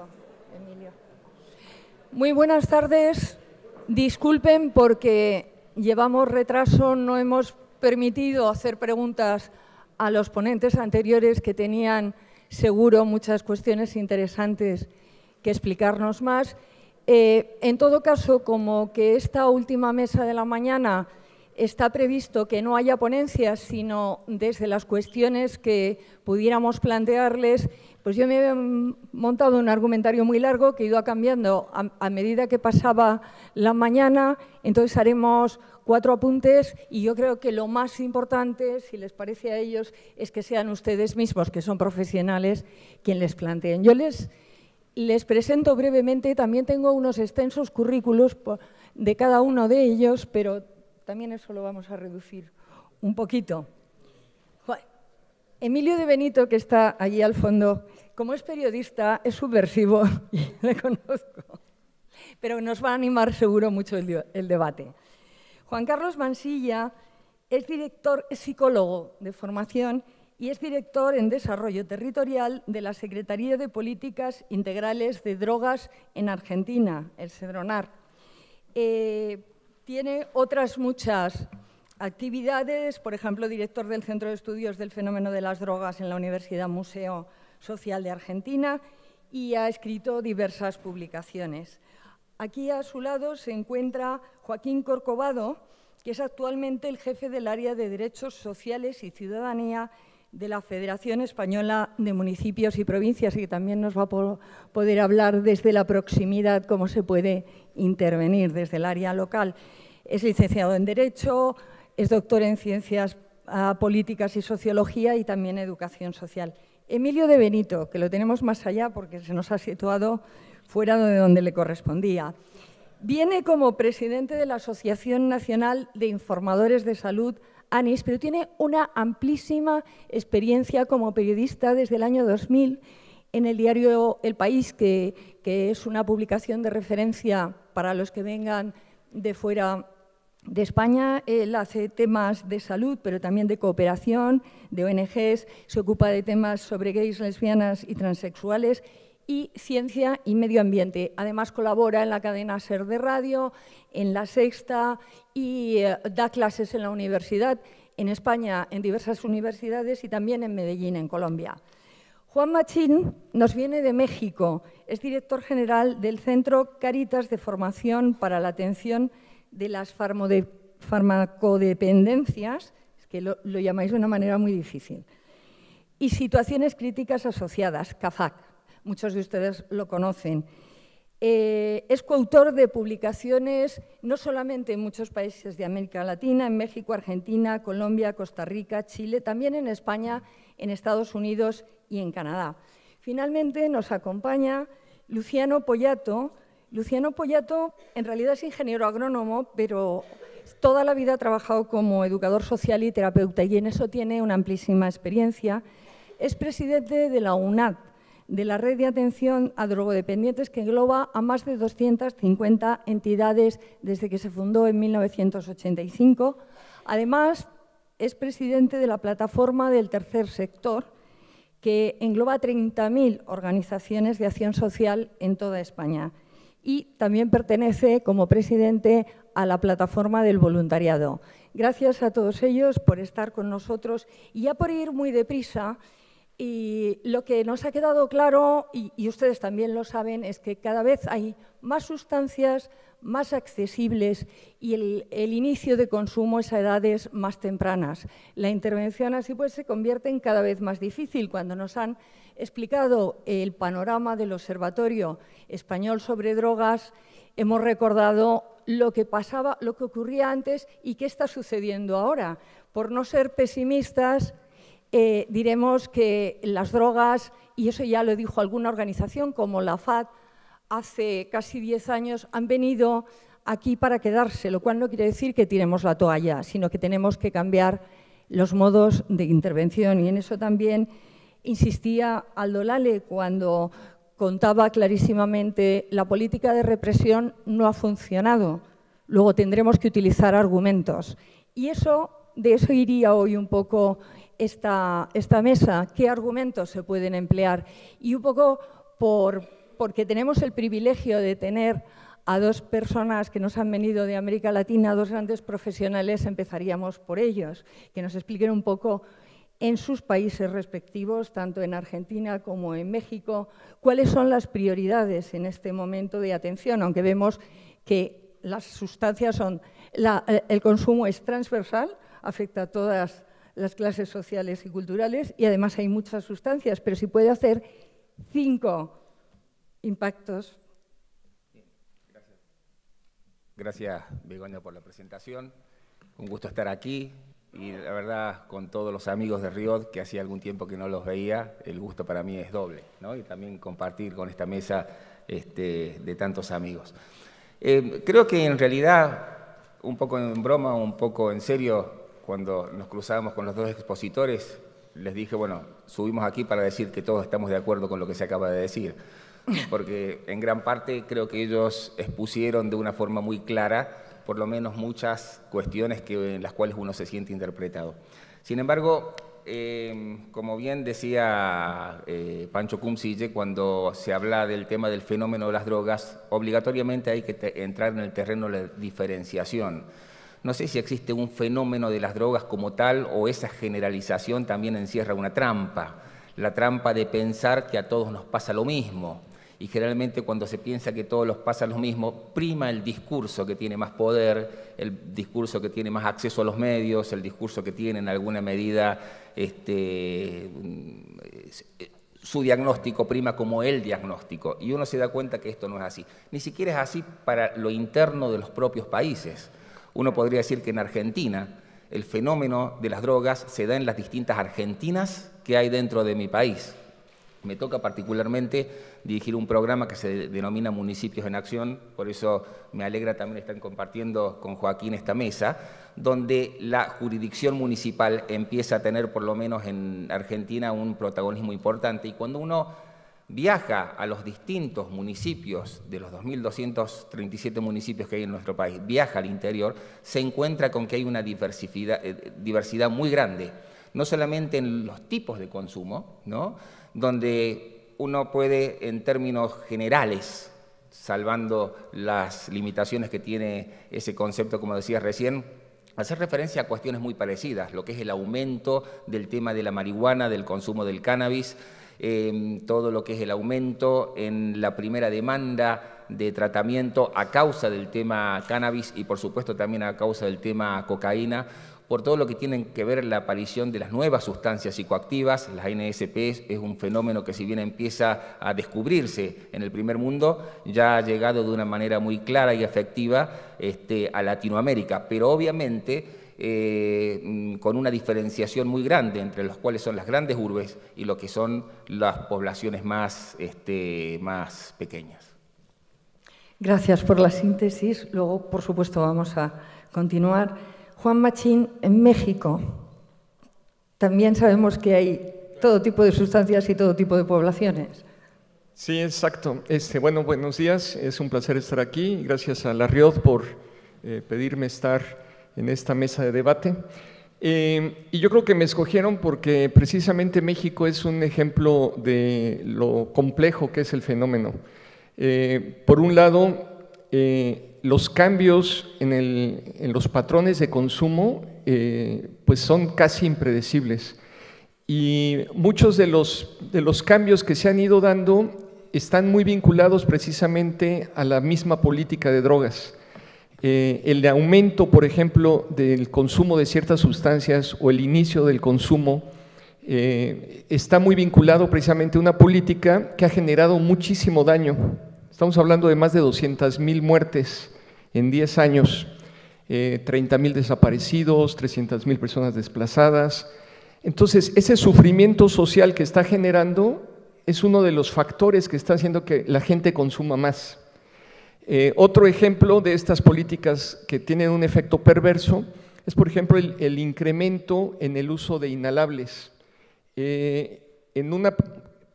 poquito, Emilio. Muy buenas tardes. Disculpen porque llevamos retraso, no hemos permitido hacer preguntas a los ponentes anteriores que tenían seguro muchas cuestiones interesantes que explicarnos más. En todo caso, como que esta última mesa de la mañana está previsto que no haya ponencias, sino desde las cuestiones que pudiéramos plantearles, pues yo me he montado un argumentario muy largo que he ido cambiando a medida que pasaba la mañana. Entonces haremos 4 apuntes y yo creo que lo más importante, si les parece a ellos, es que sean ustedes mismos, que son profesionales, quien les planteen. Yo les presento brevemente, también tengo unos extensos currículos de cada uno de ellos, pero también eso lo vamos a reducir un poquito. Emilio de Benito, que está allí al fondo, como es periodista, es subversivo, le conozco, pero nos va a animar seguro mucho el debate. Juan Carlos Mansilla es psicólogo de formación y es director en Desarrollo Territorial de la Secretaría de Políticas Integrales de Drogas en Argentina, el Sedronar. Tiene otras muchas actividades, por ejemplo, director del Centro de Estudios del Fenómeno de las Drogas en la Universidad Museo Social de Argentina, y ha escrito diversas publicaciones. Aquí a su lado se encuentra Joaquín Corcovado, que es actualmente el jefe del área de Derechos Sociales y Ciudadanía de la Federación Española de Municipios y Provincias, y que también nos va a poder hablar desde la proximidad cómo se puede intervenir desde el área local. Es licenciado en Derecho, es doctor en Ciencias Políticas y Sociología y también Educación Social. Emilio de Benito, que lo tenemos más allá porque se nos ha situado fuera de donde le correspondía. Viene como presidente de la Asociación Nacional de Informadores de Salud, ANIS, pero tiene una amplísima experiencia como periodista desde el año 2000 en el diario El País, que es una publicación de referencia para los que vengan de fuera de España. Él hace temas de salud, pero también de cooperación, de ONGs, se ocupa de temas sobre gays, lesbianas y transexuales, y ciencia y medio ambiente. Además, colabora en la cadena SER de radio, en La Sexta, y da clases en la universidad, en España, en diversas universidades, y también en Medellín, en Colombia. Juan Machín nos viene de México, es director general del Centro Cáritas de Formación para la Atención de las Farmacodependencias, es que lo llamáis de una manera muy difícil, y Situaciones Críticas Asociadas, CAFAC. Muchos de ustedes lo conocen. Es coautor de publicaciones no solamente en muchos países de América Latina, en México, Argentina, Colombia, Costa Rica, Chile, también en España, en Estados Unidos y en Canadá. Finalmente nos acompaña Luciano Poyato. Luciano Poyato en realidad es ingeniero agrónomo, pero toda la vida ha trabajado como educador social y terapeuta, y en eso tiene una amplísima experiencia. Es presidente de la UNAD, de la Red de Atención a Drogodependientes, que engloba a más de 250 entidades desde que se fundó en 1985. Además, es presidente de la Plataforma del Tercer Sector, que engloba 30.000 organizaciones de acción social en toda España. Y también pertenece como presidente a la Plataforma del Voluntariado. Gracias a todos ellos por estar con nosotros. Y ya por ir muy deprisa, y lo que nos ha quedado claro, y ustedes también lo saben, es que cada vez hay más sustancias más accesibles y el inicio de consumo es a edades más tempranas. La intervención así pues se convierte en cada vez más difícil. Cuando nos han explicado el panorama del Observatorio Español sobre Drogas, hemos recordado lo que pasaba, lo que ocurría antes y qué está sucediendo ahora. Por no ser pesimistas, diremos que las drogas, y eso ya lo dijo alguna organización como la FAD hace casi 10 años, han venido aquí para quedarse, lo cual no quiere decir que tiremos la toalla, sino que tenemos que cambiar los modos de intervención. Y en eso también insistía Aldo Lale cuando contaba clarísimamente: la política de represión no ha funcionado, luego tendremos que utilizar argumentos. Y de eso iría hoy un poco esta mesa, qué argumentos se pueden emplear. Y un poco por porque tenemos el privilegio de tener a dos personas que nos han venido de América Latina, dos grandes profesionales, empezaríamos por ellos, que nos expliquen un poco en sus países respectivos, tanto en Argentina como en México, cuáles son las prioridades en este momento de atención, aunque vemos que las sustancias son, el consumo es transversal, afecta a todas las clases sociales y culturales y además hay muchas sustancias, pero si puede hacer 5 impactos. Gracias, Begoña, por la presentación. Un gusto estar aquí y la verdad con todos los amigos de Riot, que hacía algún tiempo que no los veía, el gusto para mí es doble, ¿no? Y también compartir con esta mesa de tantos amigos. Creo que en realidad, un poco en broma, un poco en serio, cuando nos cruzábamos con los dos expositores, les dije, bueno, subimos aquí para decir que todos estamos de acuerdo con lo que se acaba de decir, porque en gran parte creo que ellos expusieron de una forma muy clara, por lo menos muchas cuestiones en las cuales uno se siente interpretado. Sin embargo, como bien decía Pancho Cumcille, cuando se habla del tema del fenómeno de las drogas, obligatoriamente hay que entrar en el terreno de la diferenciación. No sé si existe un fenómeno de las drogas como tal o esa generalización también encierra una trampa, la trampa de pensar que a todos nos pasa lo mismo. Y generalmente cuando se piensa que a todos nos pasa lo mismo, prima el discurso que tiene más poder, el discurso que tiene más acceso a los medios, el discurso que tiene en alguna medida su diagnóstico prima como el diagnóstico. Y uno se da cuenta que esto no es así. Ni siquiera es así para lo interno de los propios países. Uno podría decir que en Argentina el fenómeno de las drogas se da en las distintas Argentinas que hay dentro de mi país. Me toca particularmente dirigir un programa que se denomina Municipios en Acción, por eso me alegra también estar compartiendo con Joaquín esta mesa, donde la jurisdicción municipal empieza a tener, por lo menos en Argentina, un protagonismo importante. Y cuando uno viaja a los distintos municipios, de los 2.237 municipios que hay en nuestro país, viaja al interior, se encuentra con que hay una diversidad muy grande, no solamente en los tipos de consumo, ¿no?, donde uno puede, en términos generales, salvando las limitaciones que tiene ese concepto, como decías recién, hacer referencia a cuestiones muy parecidas, lo que es el aumento del tema de la marihuana, del consumo del cannabis, todo lo que es el aumento en la primera demanda de tratamiento a causa del tema cannabis y por supuesto también a causa del tema cocaína, por todo lo que tiene que ver la aparición de las nuevas sustancias psicoactivas. Las NSP es un fenómeno que si bien empieza a descubrirse en el primer mundo, ya ha llegado de una manera muy clara y efectiva a Latinoamérica, pero obviamente con una diferenciación muy grande entre los cuales son las grandes urbes y lo que son las poblaciones más pequeñas. Gracias por la síntesis. Luego, por supuesto, vamos a continuar. Juan Machín, en México también sabemos que hay todo tipo de sustancias y todo tipo de poblaciones. Sí, exacto. Bueno, buenos días. Es un placer estar aquí. Gracias a la Riot por pedirme estar en esta mesa de debate. Y yo creo que me escogieron porque precisamente México es un ejemplo de lo complejo que es el fenómeno. Por un lado, los cambios en los patrones de consumo pues son casi impredecibles y muchos de los cambios que se han ido dando están muy vinculados precisamente a la misma política de drogas. El aumento, por ejemplo, del consumo de ciertas sustancias o el inicio del consumo está muy vinculado precisamente a una política que ha generado muchísimo daño. Estamos hablando de más de 200,000 muertes en 10 años, 30,000 desaparecidos, 300,000 personas desplazadas. Entonces, ese sufrimiento social que está generando es uno de los factores que está haciendo que la gente consuma más. Otro ejemplo de estas políticas que tienen un efecto perverso es, por ejemplo, el incremento en el uso de inhalables. En una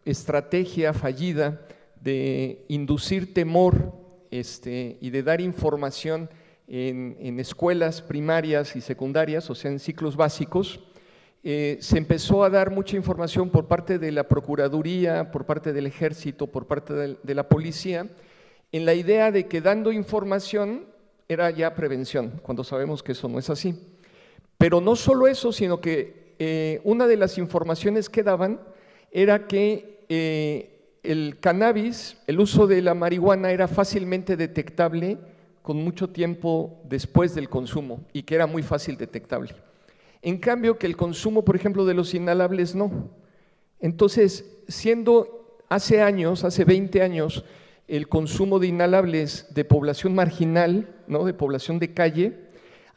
estrategia fallida de inducir temor y de dar información en escuelas primarias y secundarias, o sea, en ciclos básicos, se empezó a dar mucha información por parte de la Procuraduría, por parte del Ejército, por parte de la Policía, en la idea de que dando información era ya prevención, cuando sabemos que eso no es así. Pero no solo eso, sino que una de las informaciones que daban era que el cannabis, el uso de la marihuana era fácilmente detectable con mucho tiempo después del consumo y que era muy fácil detectable. En cambio que el consumo, por ejemplo, de los inhalables no. Entonces, siendo hace años, hace 20 años, el consumo de inhalables de población marginal, ¿no?, de población de calle,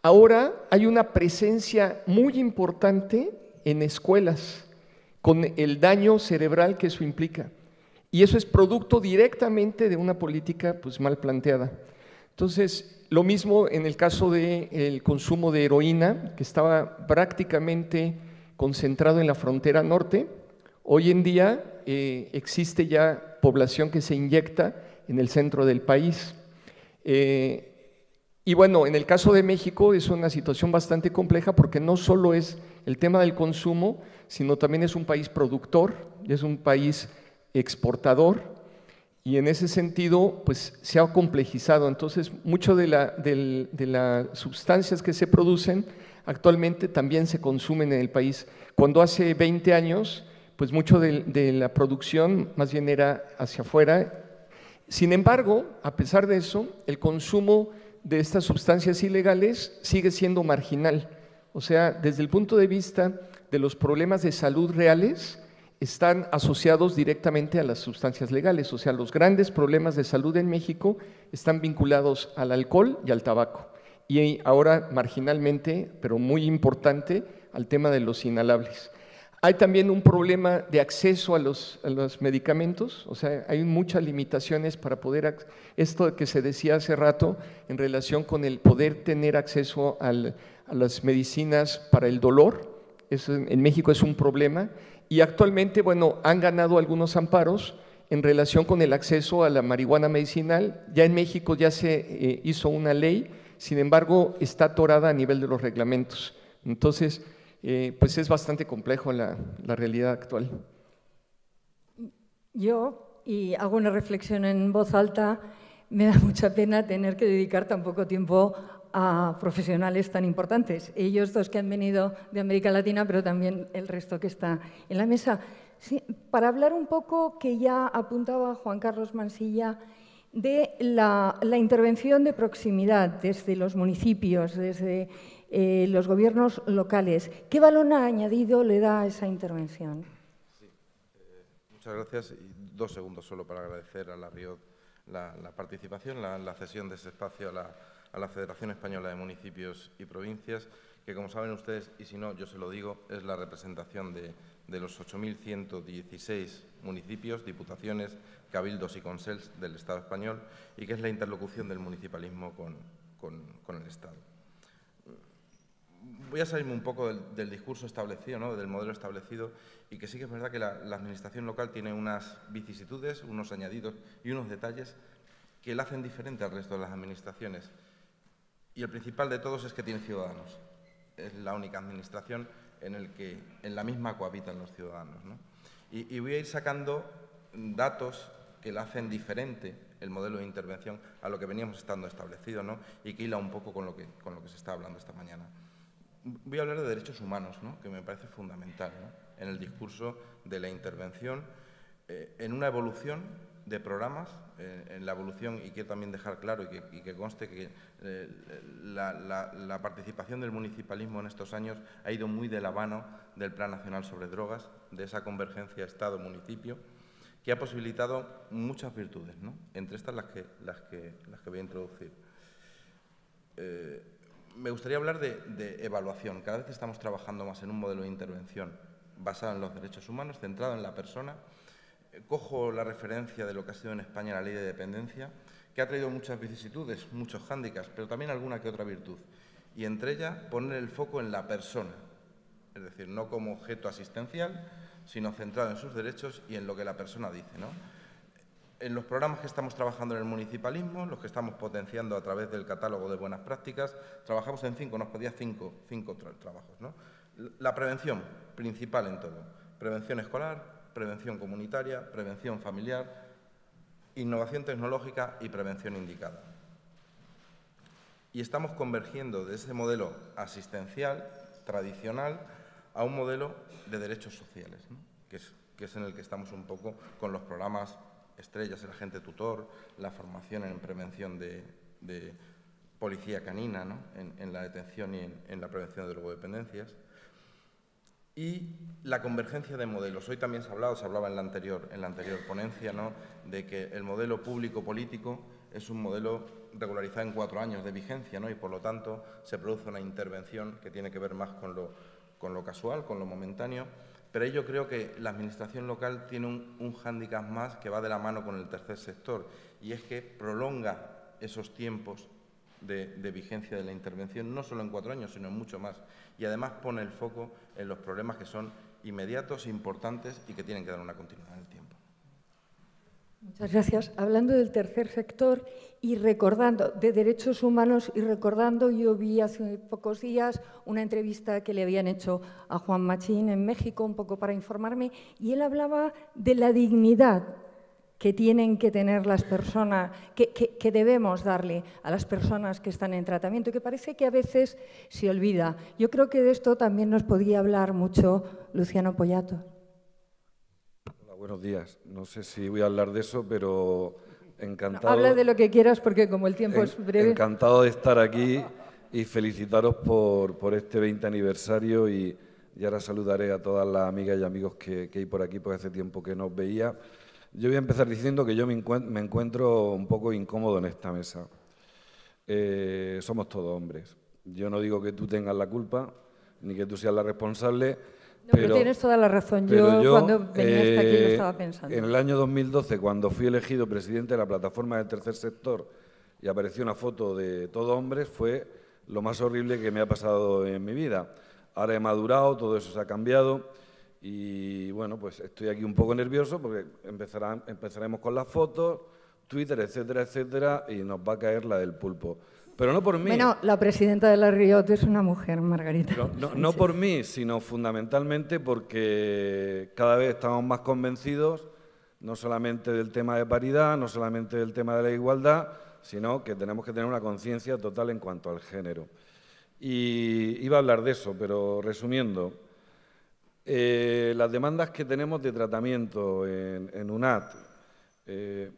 ahora hay una presencia muy importante en escuelas, con el daño cerebral que eso implica. Y eso es producto directamente de una política pues mal planteada. Entonces, lo mismo en el caso del consumo de heroína, que estaba prácticamente concentrado en la frontera norte. Hoy en día existe ya población que se inyecta en el centro del país. Y bueno, en el caso de México es una situación bastante compleja porque no solo es el tema del consumo, sino también es un país productor, es un país exportador, y en ese sentido pues se ha complejizado. Entonces mucho de las sustancias que se producen actualmente también se consumen en el país, cuando hace 20 años pues mucho de la producción más bien era hacia afuera. Sin embargo, a pesar de eso, el consumo de estas sustancias ilegales sigue siendo marginal. O sea, desde el punto de vista de los problemas de salud reales, están asociados directamente a las sustancias legales. O sea, los grandes problemas de salud en México están vinculados al alcohol y al tabaco. Y ahora marginalmente, pero muy importante, al tema de los inhalables. Hay también un problema de acceso a los medicamentos, o sea, hay muchas limitaciones para poder, esto que se decía hace rato en relación con el poder tener acceso a las medicinas para el dolor. Eso en México es un problema. Y actualmente, bueno, han ganado algunos amparos en relación con el acceso a la marihuana medicinal. Ya en México ya se hizo una ley, sin embargo, está atorada a nivel de los reglamentos. Entonces, pues es bastante complejo la realidad actual. Yo, y hago una reflexión en voz alta, me da mucha pena tener que dedicar tan poco tiempo a profesionales tan importantes, ellos dos que han venido de América Latina, pero también el resto que está en la mesa. Sí, para hablar un poco, que ya apuntaba Juan Carlos Mansilla, de la intervención de proximidad desde los municipios, desde los gobiernos locales. ¿Qué valor añadido le da a esa intervención? Sí, muchas gracias. Y 2 segundos solo para agradecer a la Riot la participación, la cesión de ese espacio a la Federación Española de Municipios y Provincias, que, como saben ustedes, y si no, yo se lo digo, es la representación de los 8.116 municipios, diputaciones, cabildos y consels del Estado español, y que es la interlocución del municipalismo con el Estado. Voy a salirme un poco del discurso establecido, ¿no?, del modelo establecido, y que sí que es verdad que la administración local tiene unas vicisitudes, unos añadidos y unos detalles que la hacen diferente al resto de las administraciones. Y el principal de todos es que tiene ciudadanos. Es la única administración en la misma cohabitan los ciudadanos, ¿no? Y voy a ir sacando datos que la hacen diferente el modelo de intervención a lo que veníamos estando establecido, ¿no?, y que hila un poco con lo que se está hablando esta mañana. Voy a hablar de derechos humanos, ¿no?, que me parece fundamental, ¿no?, en el discurso de la intervención, en una evolución de programas, en la evolución, y quiero también dejar claro y que conste que la participación del municipalismo en estos años ha ido muy de la mano del Plan Nacional sobre Drogas, de esa convergencia Estado-municipio, que ha posibilitado muchas virtudes, ¿no?, entre estas las que voy a introducir. Me gustaría hablar de evaluación. Cada vez que estamos trabajando más en un modelo de intervención basado en los derechos humanos, centrado en la persona, cojo la referencia de lo que ha sido en España la Ley de Dependencia, que ha traído muchas vicisitudes, muchos hándicaps, pero también alguna que otra virtud. Y entre ellas, poner el foco en la persona, es decir, no como objeto asistencial, sino centrado en sus derechos y en lo que la persona dice, ¿no? En los programas que estamos trabajando en el municipalismo, los que estamos potenciando a través del catálogo de buenas prácticas, trabajamos en 5, nos pedía cinco trabajos, ¿no? La prevención, principal en todo. Prevención escolar, prevención comunitaria, prevención familiar, innovación tecnológica y prevención indicada. Y estamos convergiendo de ese modelo asistencial, tradicional, a un modelo de derechos sociales, ¿no? que es en el que estamos un poco con los programas estrellas, el agente tutor, la formación en prevención de policía canina, ¿no? en la detención y en la prevención de drogodependencias. Y la convergencia de modelos. Hoy también se hablaba en la anterior ponencia, ¿no? de que el modelo público-político es un modelo regularizado en 4 años de vigencia, ¿no? y por lo tanto se produce una intervención que tiene que ver más con lo casual, con lo momentáneo. Pero yo creo que la administración local tiene un hándicap más que va de la mano con el tercer sector, y es que prolonga esos tiempos de vigencia de la intervención, no solo en 4 años, sino en mucho más. Y además pone el foco en los problemas que son inmediatos, importantes y que tienen que dar una continuidad en el tiempo. Muchas gracias. Hablando del tercer sector y recordando de derechos humanos y recordando, yo vi hace pocos días una entrevista que le habían hecho a Juan Machín en México, un poco para informarme, y él hablaba de la dignidad que tienen que tener las personas, que debemos darle a las personas que están en tratamiento, y que parece que a veces se olvida. Yo creo que de esto también nos podía hablar mucho Luciano Poyatos. Hola, buenos días. No sé si voy a hablar de eso, pero encantado. No, habla de lo que quieras, porque como el tiempo es breve. Encantado de estar aquí y felicitaros por este 20 aniversario y ahora saludaré a todas las amigas y amigos que hay por aquí, porque hace tiempo que no os veía. Yo voy a empezar diciendo que yo me encuentro un poco incómodo en esta mesa. Somos todos hombres. Yo no digo que tú tengas la culpa, ni que tú seas la responsable. No, pero tienes toda la razón. Yo cuando venía hasta aquí lo estaba pensando. En el año 2012, cuando fui elegido presidente de la plataforma del tercer sector y apareció una foto de todos hombres, fue lo más horrible que me ha pasado en mi vida. Ahora he madurado, todo eso se ha cambiado. Y bueno, pues estoy aquí un poco nervioso porque empezaremos con las fotos, Twitter, etcétera, etcétera, y nos va a caer la del pulpo. Pero no por mí. Bueno, la presidenta de la Riot es una mujer, Margarita. No por mí, sino fundamentalmente porque cada vez estamos más convencidos, no solamente del tema de paridad, no solamente del tema de la igualdad, sino que tenemos que tener una conciencia total en cuanto al género. Y iba a hablar de eso, pero resumiendo. Las demandas que tenemos de tratamiento en UNAT,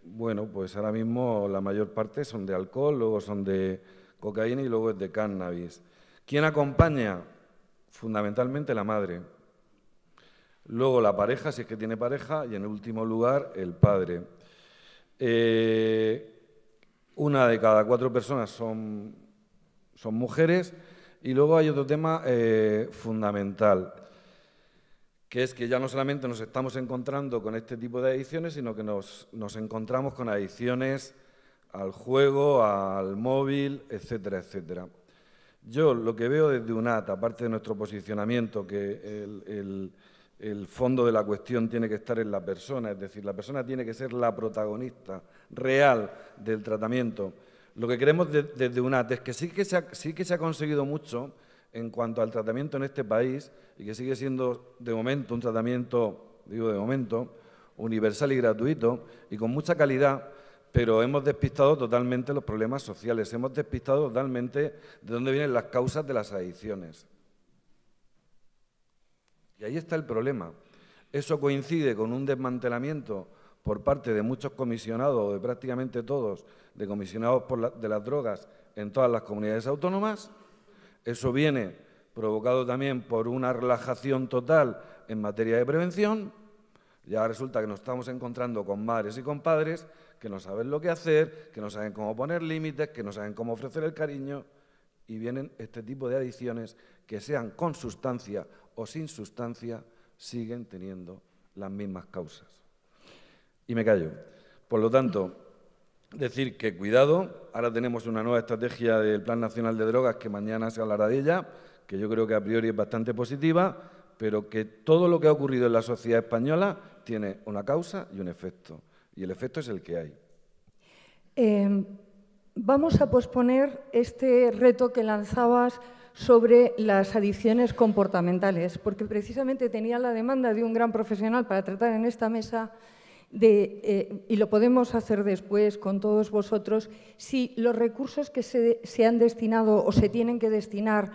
bueno, pues ahora mismo la mayor parte son de alcohol, luego son de cocaína y luego es de cannabis. ¿Quién acompaña? Fundamentalmente la madre. Luego la pareja, si es que tiene pareja, y en último lugar el padre. 1 de cada 4 personas son mujeres, y luego hay otro tema fundamental, que es que ya no solamente nos estamos encontrando con este tipo de adicciones, sino que nos encontramos con adicciones al juego, al móvil, etcétera, etcétera. Yo lo que veo desde UNAT, aparte de nuestro posicionamiento, que el fondo de la cuestión tiene que estar en la persona, es decir, la persona tiene que ser la protagonista real del tratamiento. Lo que queremos desde UNAT es que sí que se ha conseguido mucho en cuanto al tratamiento en este país, y que sigue siendo de momento un tratamiento, digo de momento, universal y gratuito y con mucha calidad, pero hemos despistado totalmente los problemas sociales, hemos despistado totalmente de dónde vienen las causas de las adicciones. Y ahí está el problema. Eso coincide con un desmantelamiento por parte de muchos comisionados, o de prácticamente todos, de comisionados de las drogas en todas las comunidades autónomas. Eso viene provocado también por una relajación total en materia de prevención. Ya resulta que nos estamos encontrando con madres y con padres que no saben lo que hacer, que no saben cómo poner límites, que no saben cómo ofrecer el cariño, y vienen este tipo de adicciones que, sean con sustancia o sin sustancia, siguen teniendo las mismas causas. Y me callo. Por lo tanto, decir que cuidado, ahora tenemos una nueva estrategia del Plan Nacional de Drogas, que mañana se hablará de ella, que yo creo que a priori es bastante positiva, pero que todo lo que ha ocurrido en la sociedad española tiene una causa y un efecto, y el efecto es el que hay. Vamos a posponer este reto que lanzabas sobre las adicciones comportamentales, porque precisamente tenía la demanda de un gran profesional para tratar en esta mesa y lo podemos hacer después con todos vosotros, si los recursos que se han destinado o se tienen que destinar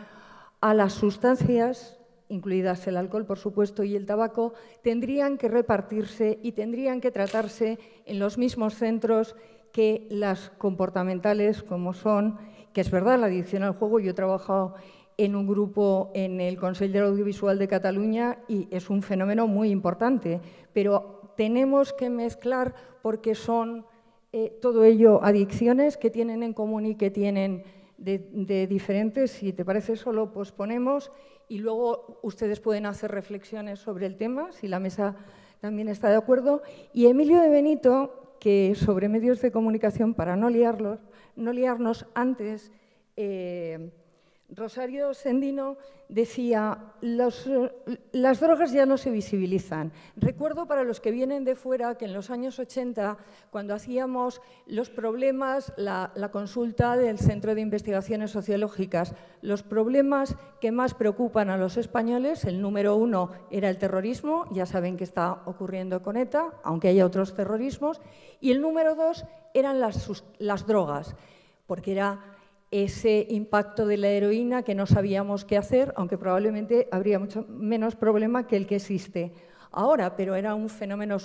a las sustancias, incluidas el alcohol, por supuesto, y el tabaco, tendrían que repartirse y tendrían que tratarse en los mismos centros que las comportamentales, como son, que es verdad, la adicción al juego. Yo he trabajado en un grupo en el Consell de l'Audiovisual de Cataluña y es un fenómeno muy importante, pero tenemos que mezclar porque son todo ello adicciones que tienen en común y que tienen de diferentes. Si te parece, eso lo posponemos y luego ustedes pueden hacer reflexiones sobre el tema, si la mesa también está de acuerdo. Y Emilio de Benito, que sobre medios de comunicación, para no liarnos antes, Rosario Sendino decía, las drogas ya no se visibilizan. Recuerdo para los que vienen de fuera que en los años 80, cuando hacíamos los problemas, la consulta del Centro de Investigaciones Sociológicas, los problemas que más preocupan a los españoles, el número 1 era el terrorismo, ya saben que está ocurriendo con ETA, aunque haya otros terrorismos, y el número 2 eran las drogas, porque era ese impacto de la heroína que no sabíamos qué hacer, aunque probablemente habría mucho menos problema que el que existe ahora, pero era un fenómeno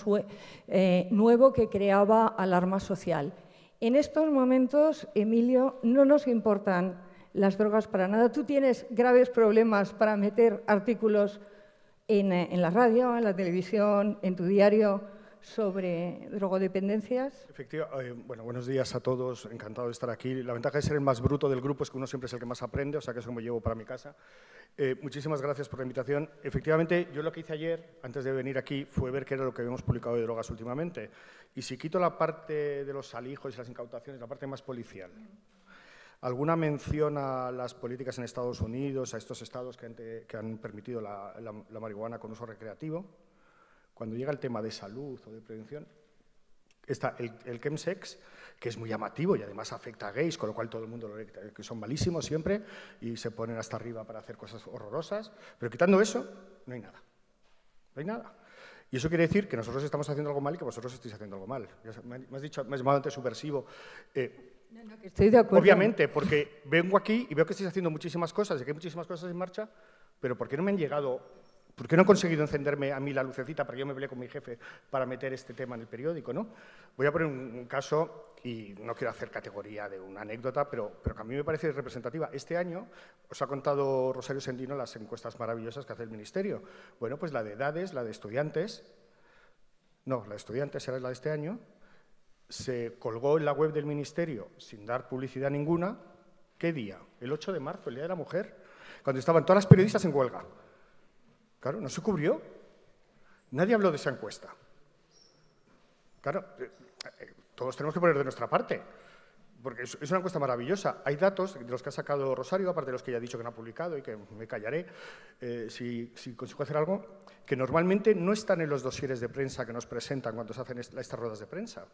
nuevo que creaba alarma social. En estos momentos, Emilio, no nos importan las drogas para nada. Tú tienes graves problemas para meter artículos en la radio, en la televisión, en tu diario, sobre drogodependencias. Efectivamente, bueno, buenos días a todos, encantado de estar aquí. La ventaja de ser el más bruto del grupo es que uno siempre es el que más aprende, o sea que eso me llevo para mi casa. Muchísimas gracias por la invitación. Efectivamente, yo lo que hice ayer, antes de venir aquí, fue ver qué era lo que habíamos publicado de drogas últimamente. Y si quito la parte de los alijos y las incautaciones, la parte más policial, alguna mención a las políticas en Estados Unidos, a estos estados que han permitido la marihuana con uso recreativo. Cuando llega el tema de salud o de prevención, está el chemsex, que es muy llamativo y además afecta a gays, con lo cual todo el mundo lo ve, que son malísimos siempre y se ponen hasta arriba para hacer cosas horrorosas. Pero quitando eso, no hay nada. No hay nada. Y eso quiere decir que nosotros estamos haciendo algo mal y que vosotros estáis haciendo algo mal. Me has llamado antes subversivo. No, que estoy de acuerdo. Obviamente, porque vengo aquí y veo que estáis haciendo muchísimas cosas y que hay muchísimas cosas en marcha, pero ¿por qué no me han llegado? ¿Por qué no he conseguido encenderme a mí la lucecita para que yo me peleé con mi jefe para meter este tema en el periódico, ¿no? Voy a poner un caso, y no quiero hacer categoría de una anécdota, pero que a mí me parece representativa. Este año os ha contado Rosario Sendino las encuestas maravillosas que hace el Ministerio. Bueno, pues la de edades, la de estudiantes, no, la de estudiantes era la de este año, se colgó en la web del Ministerio sin dar publicidad ninguna. ¿Qué día? El 8 de marzo, el Día de la Mujer, cuando estaban todas las periodistas en huelga. Claro, no se cubrió. Nadie habló de esa encuesta. Claro, todos tenemos que poner de nuestra parte, porque es una encuesta maravillosa. Hay datos de los que ha sacado Rosario, aparte de los que ya ha dicho que no ha publicado y que me callaré si consigo hacer algo, que normalmente no están en los dosieres de prensa que nos presentan cuando se hacen estas ruedas de prensa.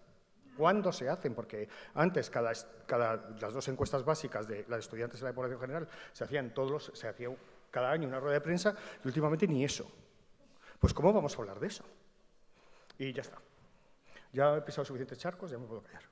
¿Cuándo se hacen? Porque antes las dos encuestas básicas de las estudiantes y la de población general se hacía cada año una rueda de prensa y últimamente ni eso. Pues ¿cómo vamos a hablar de eso? Y ya está. Ya he pisado suficientes charcos, ya me puedo callar.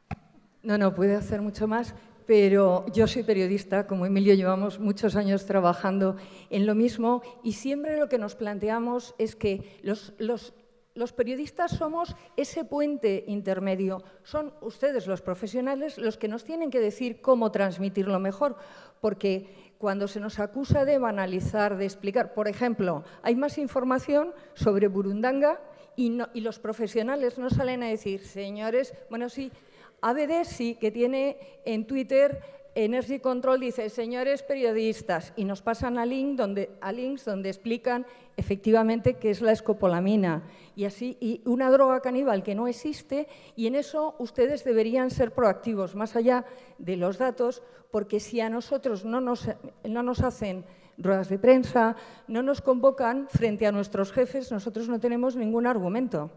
No, puede hacer mucho más, pero yo soy periodista, como Emilio llevamos muchos años trabajando en lo mismo y siempre lo que nos planteamos es que los periodistas somos ese puente intermedio. Son ustedes, los profesionales, los que nos tienen que decir cómo transmitirlo mejor, porque cuando se nos acusa de banalizar, de explicar, por ejemplo, hay más información sobre Burundanga y los profesionales no salen a decir, señores, bueno, sí, ABD sí, que tiene en Twitter Energy Control, dice, señores periodistas, y nos pasan a links donde explican efectivamente qué es la escopolamina y una droga caníbal que no existe, y en eso ustedes deberían ser proactivos, más allá de los datos, porque si a nosotros no nos hacen ruedas de prensa, no nos convocan frente a nuestros jefes, nosotros no tenemos ningún argumento.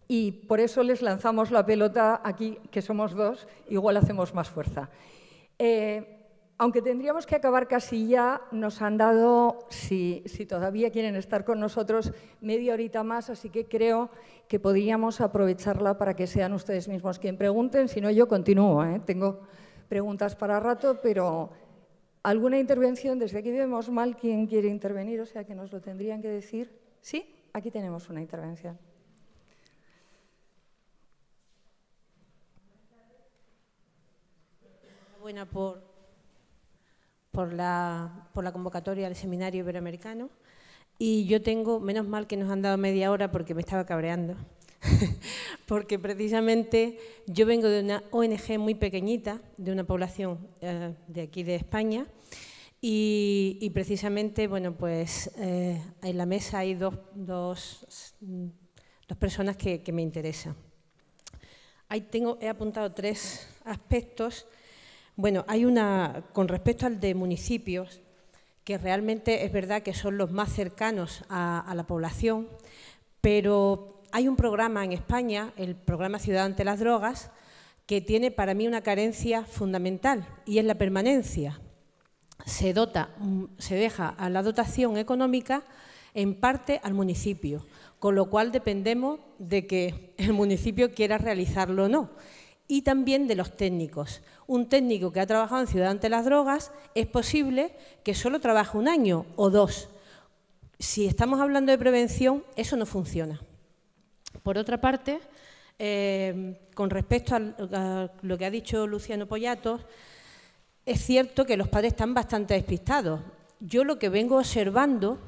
Y por eso les lanzamos la pelota aquí, que somos dos, igual hacemos más fuerza. Aunque tendríamos que acabar casi ya, nos han dado, si todavía quieren estar con nosotros, media horita más, así que creo que podríamos aprovecharla para que sean ustedes mismos quien pregunten, si no yo continúo, ¿eh? Tengo preguntas para rato, pero ¿alguna intervención? Desde aquí vemos mal quién quiere intervenir, o sea que nos lo tendrían que decir. ¿Sí? Aquí tenemos una intervención. Enhorabuena por la convocatoria al Seminario Iberoamericano. Y yo tengo, menos mal que nos han dado media hora porque me estaba cabreando, porque precisamente yo vengo de una ONG muy pequeñita, de una población de aquí de España, y precisamente, bueno, pues en la mesa hay dos personas que me interesan. He apuntado 3 aspectos. Bueno, hay con respecto al de municipios, que realmente es verdad que son los más cercanos a la población, pero hay un programa en España, el programa Ciudad ante las Drogas, que tiene para mí una carencia fundamental y es la permanencia. Se deja a la dotación económica en parte al municipio, con lo cual dependemos de que el municipio quiera realizarlo o no. Y también de los técnicos. Un técnico que ha trabajado en Ciudad ante las Drogas es posible que solo trabaje 1 año o 2. Si estamos hablando de prevención, eso no funciona. Por otra parte, con respecto a lo que ha dicho Luciano Poyatos, es cierto que los padres están bastante despistados. Yo lo que vengo observando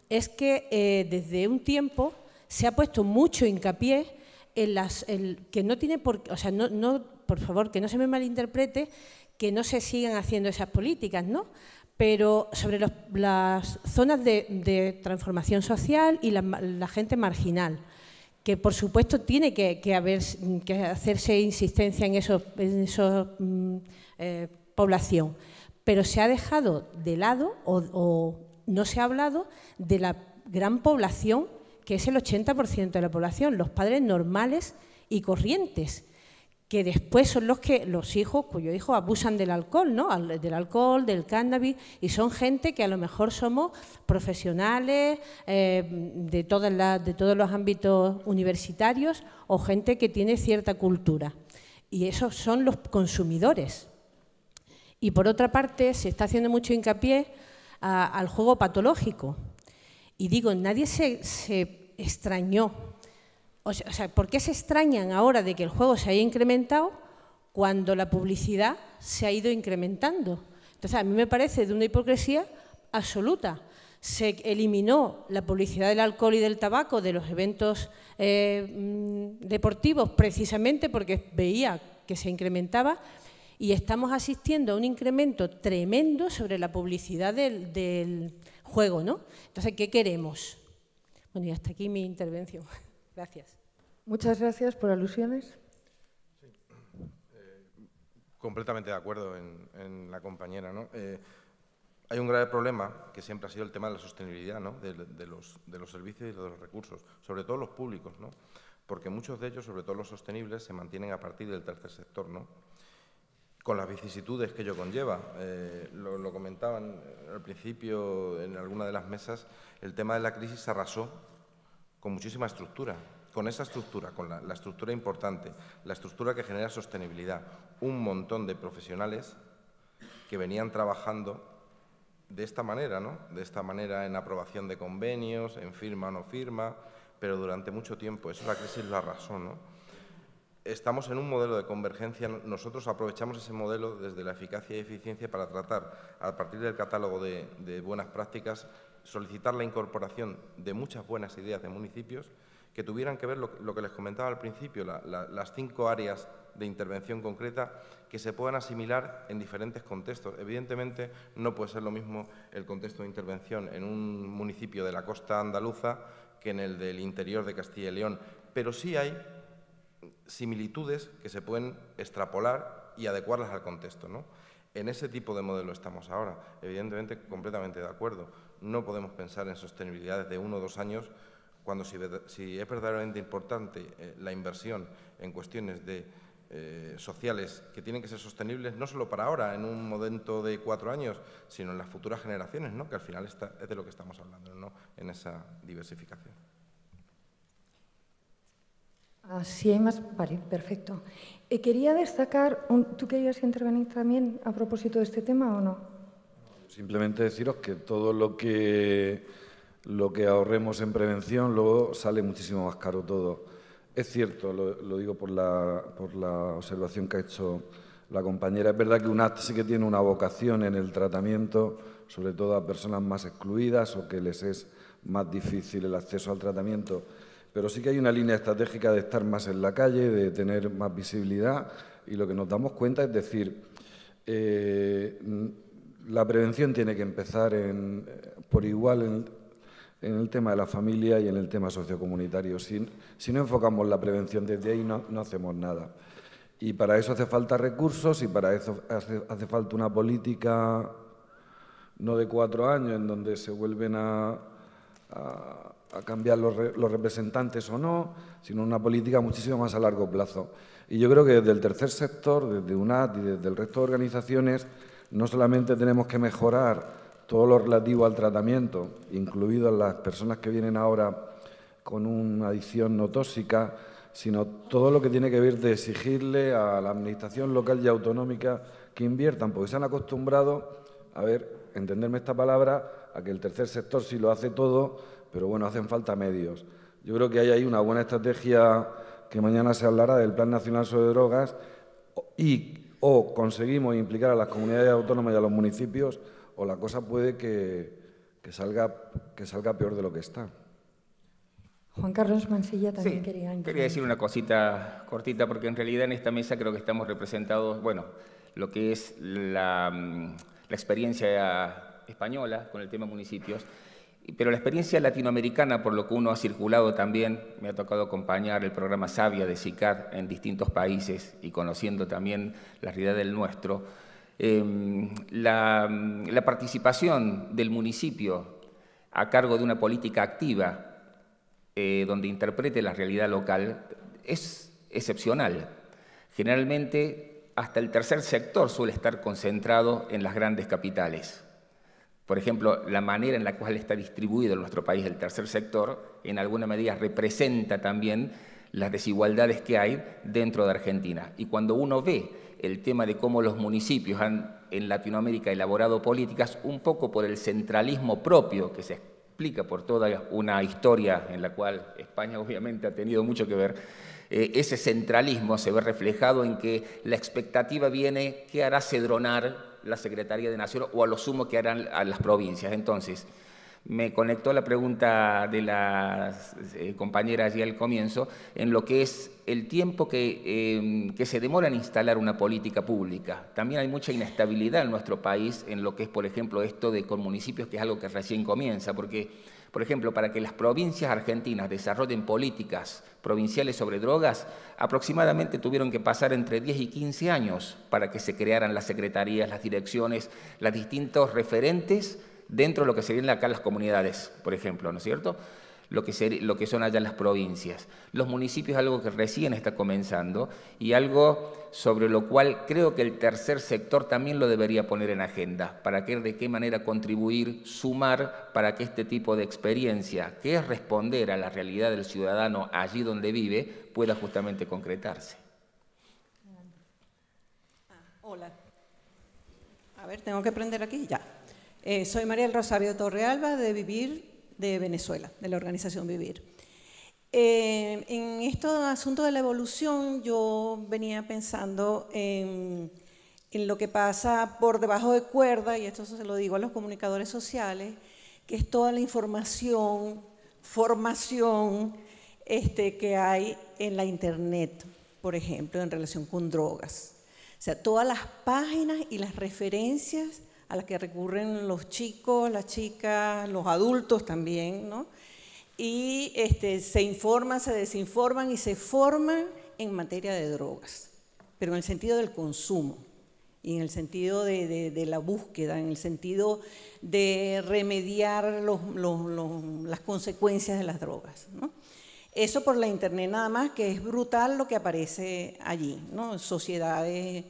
es que desde un tiempo se ha puesto mucho hincapié que no tiene por qué, o sea, por favor, que no se me malinterprete, que no se sigan haciendo esas políticas, ¿no? Pero sobre las zonas de transformación social y la gente marginal, que por supuesto tiene que hacerse insistencia en esa población, pero se ha dejado de lado o no se ha hablado de la gran población que es el 80% de la población, los padres normales y corrientes, que después son los hijos cuyos hijos abusan del alcohol, ¿no? Del alcohol, del cannabis, y son gente que a lo mejor somos profesionales de todos los ámbitos universitarios o gente que tiene cierta cultura. Y esos son los consumidores. Y por otra parte, se está haciendo mucho hincapié al juego patológico. Y digo, nadie se extrañó. O sea, ¿por qué se extrañan ahora de que el juego se haya incrementado cuando la publicidad se ha ido incrementando? Entonces, a mí me parece de una hipocresía absoluta. Se eliminó la publicidad del alcohol y del tabaco de los eventos deportivos precisamente porque veía que se incrementaba y estamos asistiendo a un incremento tremendo sobre la publicidad del juego, ¿no? Entonces, ¿qué queremos? Bueno, y hasta aquí mi intervención. Gracias. Muchas gracias por alusiones. Sí. Completamente de acuerdo en la compañera, ¿no? Hay un grave problema que siempre ha sido el tema de la sostenibilidad, ¿no? de los servicios y de los recursos, sobre todo los públicos, ¿no? Porque muchos de ellos, sobre todo los sostenibles, se mantienen a partir del tercer sector, ¿no? Con las vicisitudes que ello conlleva. Lo comentaban al principio en alguna de las mesas, el tema de la crisis arrasó con muchísima estructura. Con esa estructura, con la estructura importante, la estructura que genera sostenibilidad, un montón de profesionales que venían trabajando de esta manera, ¿no? De esta manera en aprobación de convenios, en firma o no firma, pero durante mucho tiempo. Eso la crisis lo arrasó, ¿no? Estamos en un modelo de convergencia. Nosotros aprovechamos ese modelo desde la eficacia y eficiencia para tratar, a partir del catálogo de buenas prácticas, solicitar la incorporación de muchas buenas ideas de municipios que tuvieran que ver lo que les comentaba al principio, las 5 áreas de intervención concreta que se puedan asimilar en diferentes contextos. Evidentemente, no puede ser lo mismo el contexto de intervención en un municipio de la costa andaluza que en el del interior de Castilla y León, pero sí hay similitudes que se pueden extrapolar y adecuarlas al contexto, ¿no? En ese tipo de modelo estamos ahora. Evidentemente, completamente de acuerdo. No podemos pensar en sostenibilidades de 1 o 2 años cuando si es verdaderamente importante la inversión en cuestiones de sociales que tienen que ser sostenibles no solo para ahora, en un momento de 4 años, sino en las futuras generaciones, ¿no? Que al final es de lo que estamos hablando, ¿no? En esa diversificación. Si hay más, vale, perfecto. Quería destacar, ¿tú querías intervenir también a propósito de este tema o no? Simplemente deciros que todo lo que ahorremos en prevención luego sale muchísimo más caro todo. Es cierto, lo digo por la observación que ha hecho la compañera, es verdad que UNAD sí que tiene una vocación en el tratamiento, sobre todo a personas más excluidas o que les es más difícil el acceso al tratamiento, pero sí que hay una línea estratégica de estar más en la calle, de tener más visibilidad, y lo que nos damos cuenta es decir, la prevención tiene que empezar por igual en el tema de la familia y en el tema sociocomunitario. Si no enfocamos la prevención desde ahí, no hacemos nada. Y para eso hace falta recursos y para eso hace falta una política no de 4 años en donde se vuelven a cambiar los representantes o no, sino una política muchísimo más a largo plazo. Y yo creo que desde el tercer sector, desde UNAD y desde el resto de organizaciones, no solamente tenemos que mejorar todo lo relativo al tratamiento, incluidas las personas que vienen ahora con una adicción no tóxica, sino todo lo que tiene que ver de exigirle a la administración local y autonómica que inviertan, porque se han acostumbrado, a ver, entenderme esta palabra, a que el tercer sector sí lo hace todo, pero bueno, hacen falta medios. Yo creo que hay ahí una buena estrategia que mañana se hablará del Plan Nacional sobre Drogas o conseguimos implicar a las comunidades autónomas y a los municipios o la cosa puede que salga peor de lo que está. Juan Carlos Mansilla también quería intervenir. Quería decir una cosita cortita, porque en realidad en esta mesa creo que estamos representados, bueno, lo que es la experiencia española con el tema municipios, pero la experiencia latinoamericana, por lo que uno ha circulado también, me ha tocado acompañar el programa Savia de CICAD en distintos países y conociendo también la realidad del nuestro. La participación del municipio a cargo de una política activa donde interprete la realidad local es excepcional. Generalmente, hasta el tercer sector suele estar concentrado en las grandes capitales. Por ejemplo, la manera en la cual está distribuido en nuestro país el tercer sector, en alguna medida representa también las desigualdades que hay dentro de Argentina. Y cuando uno ve el tema de cómo los municipios han en Latinoamérica elaborado políticas, un poco por el centralismo propio que se explica por toda una historia en la cual España obviamente ha tenido mucho que ver, ese centralismo se ve reflejado en que la expectativa viene ¿qué hará Cedronar la Secretaría de Nación o a lo sumo que harán a las provincias? Entonces, me conectó la pregunta de las compañeras allí al comienzo en lo que es el tiempo que se demora en instalar una política pública. También hay mucha inestabilidad en nuestro país en lo que es, por ejemplo, esto de con municipios, que es algo que recién comienza, porque, por ejemplo, para que las provincias argentinas desarrollen políticas provinciales sobre drogas, aproximadamente tuvieron que pasar entre 10 y 15 años para que se crearan las secretarías, las direcciones, los distintos referentes dentro de lo que serían acá las comunidades, por ejemplo, ¿no es cierto? Lo que son allá las provincias. Los municipios es algo que recién está comenzando y algo sobre lo cual creo que el tercer sector también lo debería poner en agenda, para que de qué manera contribuir, sumar, para que este tipo de experiencia, que es responder a la realidad del ciudadano allí donde vive, pueda justamente concretarse. Hola. A ver, tengo que prender aquí, ya. Soy María del Rosario Torrealba de Vivir de Venezuela, de la organización Vivir. En este asunto de la evolución yo venía pensando en lo que pasa por debajo de cuerda, y esto se lo digo a los comunicadores sociales, que es toda la información, formación que hay en la internet, por ejemplo, en relación con drogas. O sea, todas las páginas y las referencias a las que recurren los chicos, las chicas, los adultos también, ¿no? Y se informan, se desinforman y se forman en materia de drogas, pero en el sentido del consumo y en el sentido de la búsqueda, en el sentido de remediar las consecuencias de las drogas, ¿no? Eso por la internet nada más, que es brutal lo que aparece allí, ¿no? Sociedades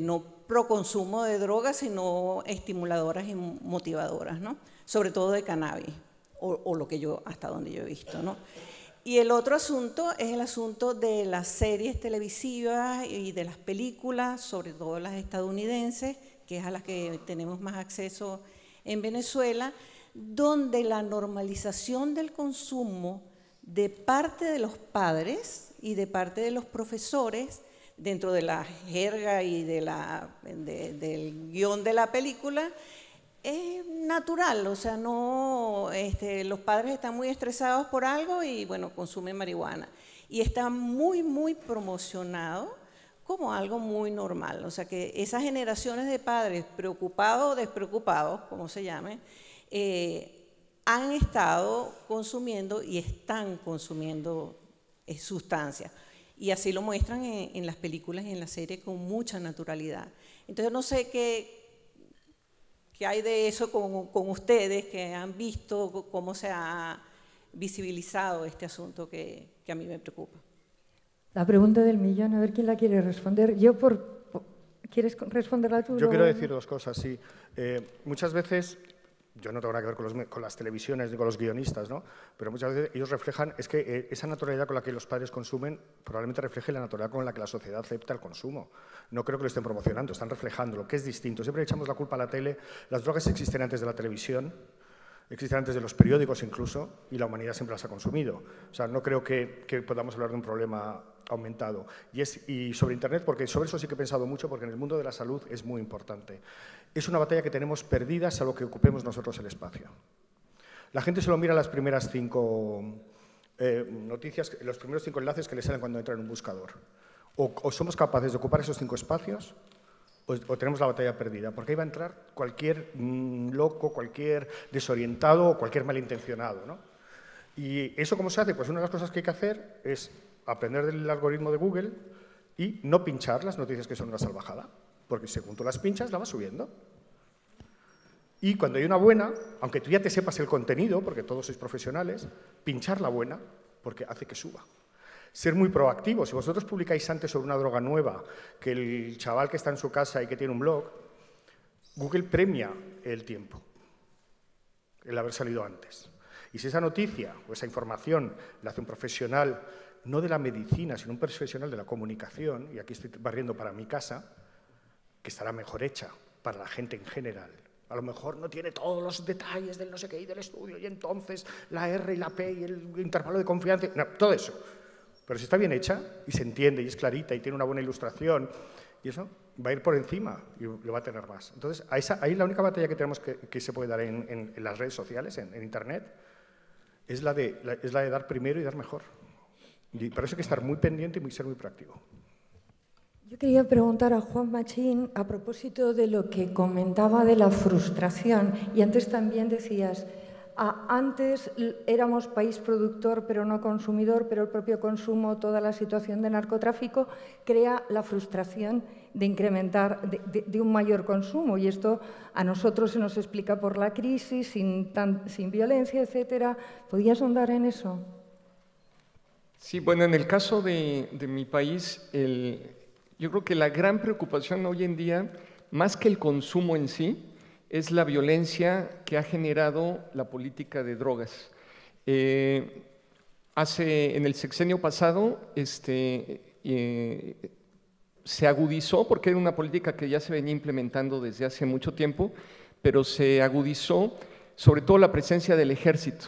no pro consumo de drogas, sino estimuladoras y motivadoras, ¿no? Sobre todo de cannabis, o lo que yo, hasta donde yo he visto, ¿no? Y el otro asunto es el asunto de las series televisivas y de las películas, sobre todo las estadounidenses, que es a las que tenemos más acceso en Venezuela, donde la normalización del consumo de parte de los padres y de parte de los profesores, dentro de la jerga y del guión de la película, es natural. O sea, no, los padres están muy estresados por algo y, bueno, consumen marihuana. Y está muy, muy promocionado como algo muy normal. O sea, que esas generaciones de padres preocupados o despreocupados, como se llame, han estado consumiendo y están consumiendo sustancias. Y así lo muestran en las películas y en la serie con mucha naturalidad. Entonces, no sé qué hay de eso con ustedes, que han visto cómo se ha visibilizado este asunto que a mí me preocupa. La pregunta del millón, a ver quién la quiere responder. ¿Quieres responderla tú? Yo quiero decir dos cosas, sí. Muchas veces, yo no tengo nada que ver con las televisiones ni con los guionistas, ¿no? Pero muchas veces ellos reflejan, es que esa naturalidad con la que los padres consumen probablemente refleje la naturalidad con la que la sociedad acepta el consumo. No creo que lo estén promocionando, están reflejando lo que es distinto. Siempre echamos la culpa a la tele. Las drogas existen antes de la televisión, existen antes de los periódicos incluso, y la humanidad siempre las ha consumido. O sea, no creo que podamos hablar de un problema aumentado. Y sobre Internet, porque sobre eso sí que he pensado mucho, porque en el mundo de la salud es muy importante. Es una batalla que tenemos perdida salvo que ocupemos nosotros el espacio. La gente solo mira las primeras 5 noticias, los primeros 5 enlaces que le salen cuando entra en un buscador. O somos capaces de ocupar esos 5 espacios, o tenemos la batalla perdida, porque ahí va a entrar cualquier loco, cualquier desorientado o cualquier malintencionado, ¿no? ¿Y eso cómo se hace? Pues una de las cosas que hay que hacer es aprender del algoritmo de Google y no pinchar las noticias que son una salvajada, porque según tú las pinchas, la vas subiendo. Y cuando hay una buena, aunque tú ya te sepas el contenido, porque todos sois profesionales, pinchar la buena, porque hace que suba. Ser muy proactivo. Si vosotros publicáis antes sobre una droga nueva que el chaval que está en su casa y que tiene un blog, Google premia el tiempo, el haber salido antes. Y si esa noticia o esa información la hace un profesional, no de la medicina, sino un profesional de la comunicación, y aquí estoy barriendo para mi casa, que estará mejor hecha para la gente en general. A lo mejor no tiene todos los detalles del no sé qué y del estudio, y entonces la R y la P y el intervalo de confianza, no, todo eso. Pero si está bien hecha y se entiende y es clarita y tiene una buena ilustración, y eso va a ir por encima y lo va a tener más. Entonces, ahí la única batalla que tenemos que se puede dar en las redes sociales, en Internet, es la de dar primero y dar mejor. Y por eso hay que estar muy pendiente y ser muy proactivo. Yo quería preguntar a Juan Machín a propósito de lo que comentaba de la frustración, y antes también decías, antes éramos país productor pero no consumidor, pero el propio consumo, toda la situación de narcotráfico crea la frustración de incrementar, de un mayor consumo, y esto a nosotros se nos explica por la crisis, sin violencia, etcétera. ¿Podías ahondar en eso? Sí, bueno, en el caso de mi país, yo creo que la gran preocupación hoy en día, más que el consumo en sí, es la violencia que ha generado la política de drogas. En el sexenio pasado se agudizó, porque era una política que ya se venía implementando desde hace mucho tiempo, pero se agudizó sobre todo la presencia del ejército.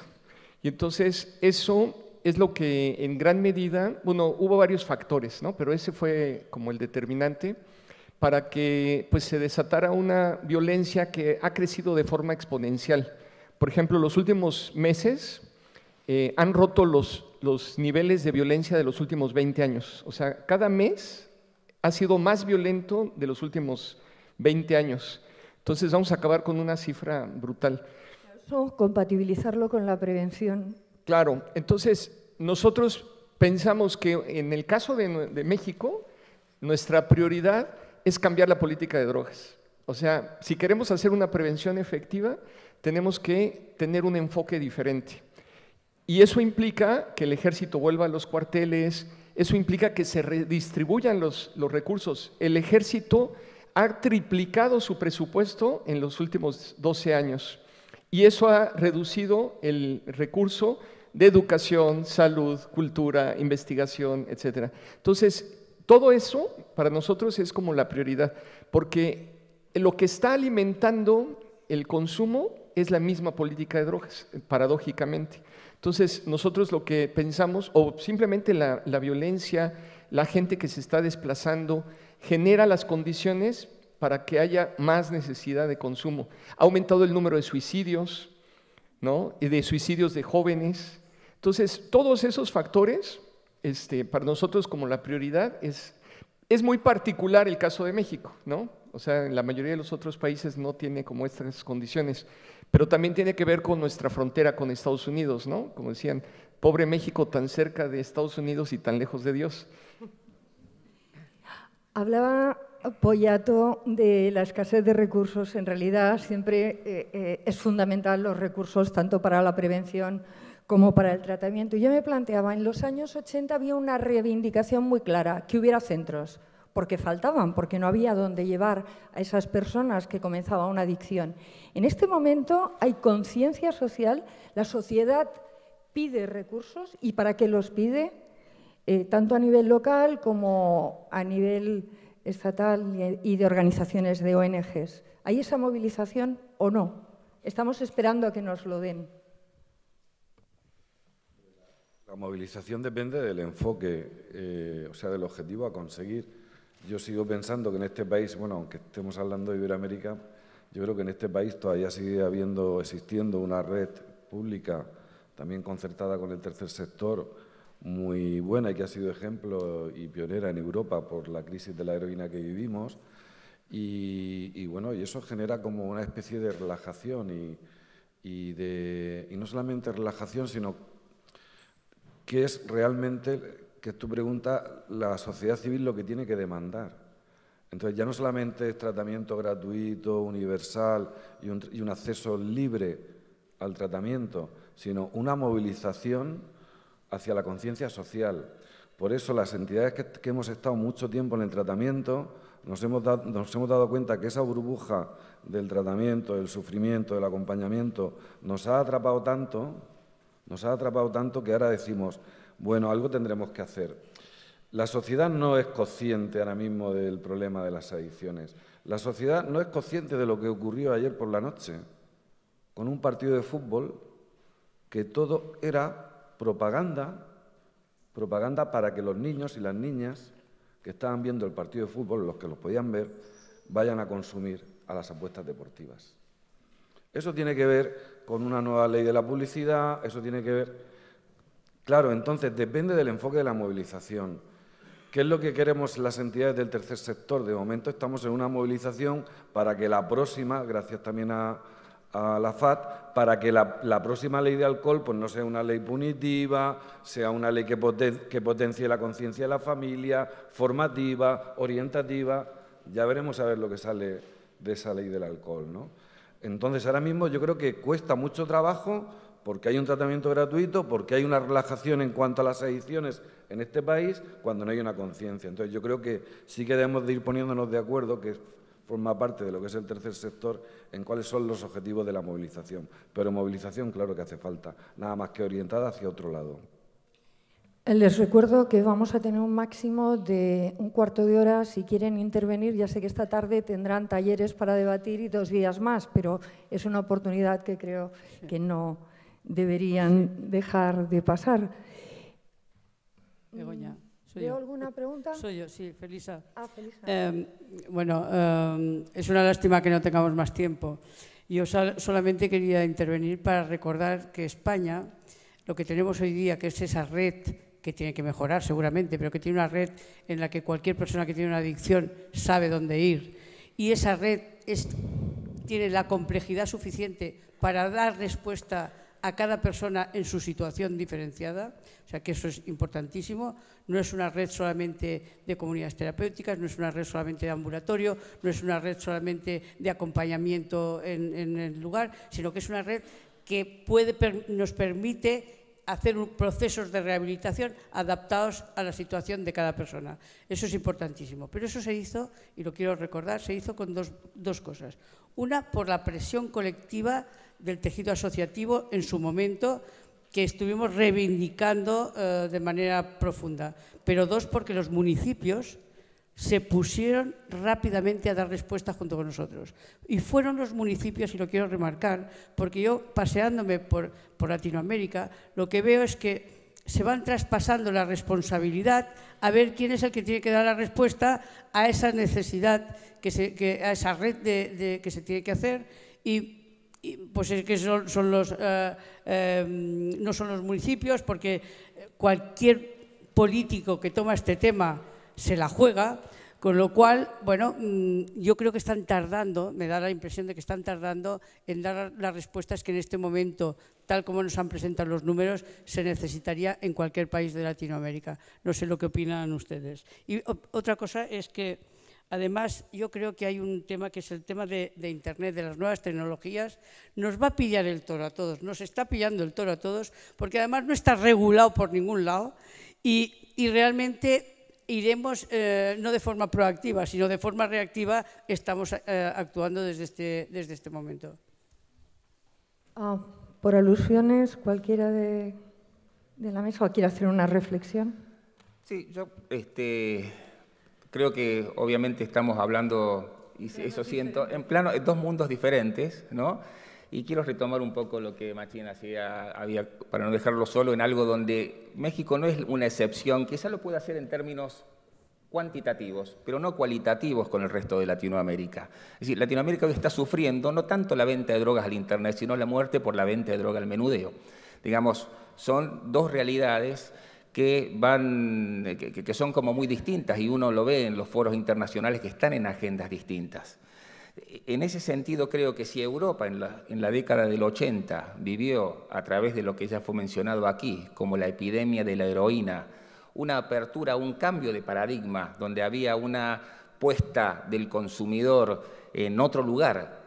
Y entonces eso es lo que en gran medida, bueno, hubo varios factores, ¿no? Pero ese fue como el determinante para que pues, se desatara una violencia que ha crecido de forma exponencial. Por ejemplo, los últimos meses han roto los niveles de violencia de los últimos 20 años. O sea, cada mes ha sido más violento de los últimos 20 años. Entonces vamos a acabar con una cifra brutal. Eso, compatibilizarlo con la prevención. Claro, entonces nosotros pensamos que en el caso de México, nuestra prioridad es cambiar la política de drogas. O sea, si queremos hacer una prevención efectiva, tenemos que tener un enfoque diferente. Y eso implica que el ejército vuelva a los cuarteles, eso implica que se redistribuyan los recursos. El ejército ha triplicado su presupuesto en los últimos 12 años y eso ha reducido el recurso de educación, salud, cultura, investigación, etc. Entonces, todo eso para nosotros es como la prioridad, porque lo que está alimentando el consumo es la misma política de drogas, paradójicamente. Entonces, nosotros lo que pensamos, o simplemente la violencia, la gente que se está desplazando, genera las condiciones para que haya más necesidad de consumo. Ha aumentado el número de suicidios, ¿no? Y de suicidios de jóvenes. Entonces, todos esos factores, para nosotros como la prioridad, es muy particular el caso de México, ¿no? O sea, en la mayoría de los otros países no tiene como estas condiciones, pero también tiene que ver con nuestra frontera con Estados Unidos, ¿no? Como decían, pobre México tan cerca de Estados Unidos y tan lejos de Dios. Hablaba Poyato de la escasez de recursos. En realidad siempre es fundamental los recursos tanto para la prevención como para el tratamiento. Yo me planteaba, en los años 80 había una reivindicación muy clara, que hubiera centros, porque faltaban, porque no había dónde llevar a esas personas que comenzaban una adicción. En este momento hay conciencia social, la sociedad pide recursos, y ¿para qué los pide? Tanto a nivel local como a nivel estatal y de organizaciones de ONGs. ¿Hay esa movilización o no? Estamos esperando a que nos lo den. La movilización depende del enfoque, o sea, del objetivo a conseguir. Yo sigo pensando que en este país, bueno, aunque estemos hablando de Iberoamérica, yo creo que en este país todavía sigue existiendo una red pública, también concertada con el tercer sector, muy buena y que ha sido ejemplo y pionera en Europa por la crisis de la heroína que vivimos. Y bueno, y eso genera como una especie de relajación y no solamente relajación, sino que es realmente, que tu pregunta, la sociedad civil lo que tiene que demandar. Entonces ya no solamente es tratamiento gratuito, universal y un acceso libre al tratamiento, sino una movilización hacia la conciencia social. Por eso las entidades que hemos estado mucho tiempo en el tratamiento nos hemos dado cuenta que esa burbuja del tratamiento, del sufrimiento, del acompañamiento, nos ha atrapado tanto que ahora decimos, bueno, algo tendremos que hacer. La sociedad no es consciente ahora mismo del problema de las adicciones. La sociedad no es consciente de lo que ocurrió ayer por la noche con un partido de fútbol que todo era propaganda para que los niños y las niñas que estaban viendo el partido de fútbol, los que los podían ver, vayan a consumir a las apuestas deportivas. Eso tiene que ver con una nueva ley de la publicidad, eso tiene que ver... Claro, entonces depende del enfoque de la movilización. ¿Qué es lo que queremos las entidades del tercer sector? De momento estamos en una movilización para que la próxima, gracias también a la FAT, para que la próxima ley de alcohol pues no sea una ley punitiva, sea una ley que potencie la conciencia de la familia, formativa, orientativa. Ya veremos a ver lo que sale de esa ley del alcohol, ¿no? Entonces, ahora mismo yo creo que cuesta mucho trabajo porque hay un tratamiento gratuito, porque hay una relajación en cuanto a las adicciones en este país, cuando no hay una conciencia. Entonces, yo creo que sí que debemos de ir poniéndonos de acuerdo, que forma parte de lo que es el tercer sector, en cuáles son los objetivos de la movilización. Pero movilización, claro que hace falta, nada más que orientada hacia otro lado. Les recuerdo que vamos a tener un máximo de un cuarto de hora. Si quieren intervenir, ya sé que esta tarde tendrán talleres para debatir y 2 días más, pero es una oportunidad que creo que no deberían dejar de pasar. Begoña, ¿Veo alguna pregunta? Soy yo, sí, Felisa. Felisa. Es una lástima que no tengamos más tiempo. Yo solamente quería intervenir para recordar que España, lo que tenemos hoy día, que es esa red que tiene que mejorar seguramente, pero que tiene una red en la que cualquier persona que tiene una adicción sabe dónde ir. Y esa red tiene la complejidad suficiente para dar respuesta a cada persona en su situación diferenciada, o sea que eso es importantísimo. No es una red solamente de comunidades terapéuticas, no es una red solamente de ambulatorio, no es una red solamente de acompañamiento en el lugar, sino que es una red que nos permite hacer procesos de rehabilitación adaptados a la situación de cada persona. Eso es importantísimo. Pero eso se hizo, y lo quiero recordar, se hizo con dos cosas. Una, por la presión colectiva del tejido asociativo en su momento, que estuvimos reivindicando de manera profunda. Pero dos, porque los municipios se pusieron rápidamente a dar respuesta junto con nosotros. Y fueron los municipios, y lo quiero remarcar, porque yo, paseándome por Latinoamérica, lo que veo es que se van traspasando la responsabilidad a ver quién es el que tiene que dar la respuesta a esa necesidad, a esa red que se tiene que hacer, y pues es que no son los municipios, porque cualquier político que toma este tema se la juega, con lo cual, bueno, yo creo que están tardando, me da la impresión de que están tardando en dar las respuestas que en este momento, tal como nos han presentado los números, se necesitaría en cualquier país de Latinoamérica. No sé lo que opinan ustedes. Y otra cosa es que, además, yo creo que hay un tema que es el tema de Internet, de las nuevas tecnologías. Nos va a pillar el toro a todos, nos está pillando el toro a todos, porque además no está regulado por ningún lado y realmente iremos, no de forma proactiva, sino de forma reactiva, estamos actuando desde este momento. Por alusiones, cualquiera de la mesa, ¿o quiere hacer una reflexión? Sí, yo creo que obviamente estamos hablando, y eso siento, en plano, dos mundos diferentes, ¿no? Y quiero retomar un poco lo que Machín había, para no dejarlo solo en algo donde México no es una excepción, quizá lo puede hacer en términos cuantitativos, pero no cualitativos con el resto de Latinoamérica. Es decir, Latinoamérica hoy está sufriendo no tanto la venta de drogas al Internet, sino la muerte por la venta de droga al menudeo. Digamos, son dos realidades que son como muy distintas, y uno lo ve en los foros internacionales que están en agendas distintas. En ese sentido, creo que si Europa en la década del 80 vivió, a través de lo que ya fue mencionado aquí, como la epidemia de la heroína, una apertura, un cambio de paradigma, donde había una puesta del consumidor en otro lugar,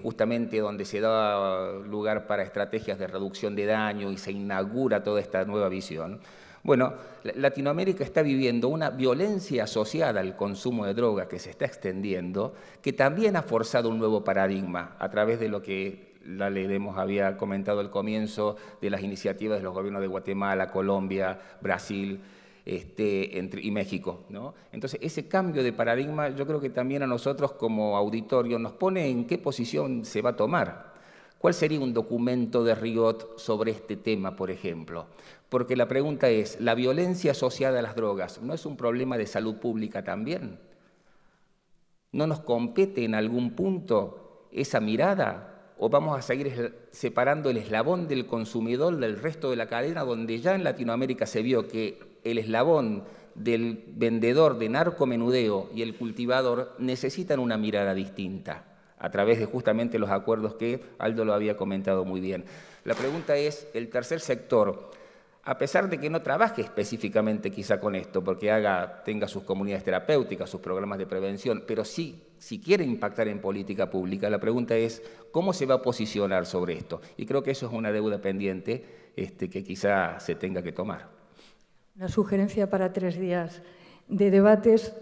justamente donde se da lugar para estrategias de reducción de daño y se inaugura toda esta nueva visión. Bueno, Latinoamérica está viviendo una violencia asociada al consumo de droga que se está extendiendo, que también ha forzado un nuevo paradigma a través de lo que Lale Demos había comentado al comienzo, de las iniciativas de los gobiernos de Guatemala, Colombia, Brasil y México, ¿no? Entonces, ese cambio de paradigma yo creo que también a nosotros como auditorio nos pone en qué posición se va a tomar. ¿Cuál sería un documento de Riot sobre este tema, por ejemplo? Porque la pregunta es, ¿la violencia asociada a las drogas no es un problema de salud pública también? ¿No nos compete en algún punto esa mirada? ¿O vamos a seguir separando el eslabón del consumidor del resto de la cadena, donde ya en Latinoamérica se vio que el eslabón del vendedor de narcomenudeo y el cultivador necesitan una mirada distinta, a través de justamente los acuerdos que Aldo lo había comentado muy bien? La pregunta es, el tercer sector, a pesar de que no trabaje específicamente quizá con esto, porque tenga sus comunidades terapéuticas, sus programas de prevención, pero sí, si quiere impactar en política pública, la pregunta es cómo se va a posicionar sobre esto. Y creo que eso es una deuda pendiente que quizá se tenga que tomar. Una sugerencia para 3 días de debates.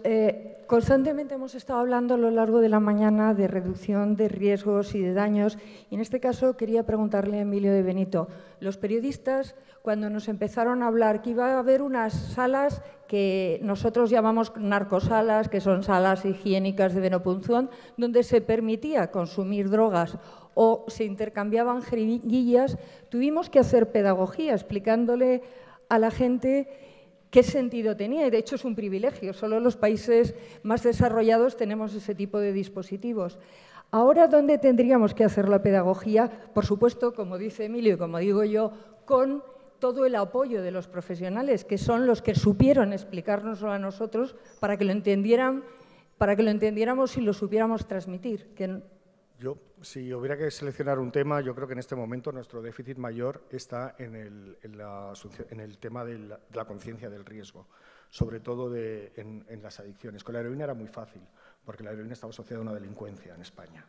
Constantemente hemos estado hablando a lo largo de la mañana de reducción de riesgos y de daños, y en este caso quería preguntarle a Emilio de Benito. Los periodistas, cuando nos empezaron a hablar que iba a haber unas salas que nosotros llamamos narcosalas, que son salas higiénicas de venopunzón, donde se permitía consumir drogas o se intercambiaban jeringuillas, tuvimos que hacer pedagogía explicándole a la gente qué sentido tenía, y de hecho es un privilegio, solo los países más desarrollados tenemos ese tipo de dispositivos. Ahora, ¿dónde tendríamos que hacer la pedagogía? Por supuesto, como dice Emilio y como digo yo, con todo el apoyo de los profesionales, que son los que supieron explicárnoslo a nosotros para que lo entendiéramos y lo supiéramos transmitir. Yo, si hubiera que seleccionar un tema, yo creo que en este momento nuestro déficit mayor está en el tema de la conciencia del riesgo, sobre todo en las adicciones. Con la heroína era muy fácil, porque la heroína estaba asociada a una delincuencia en España.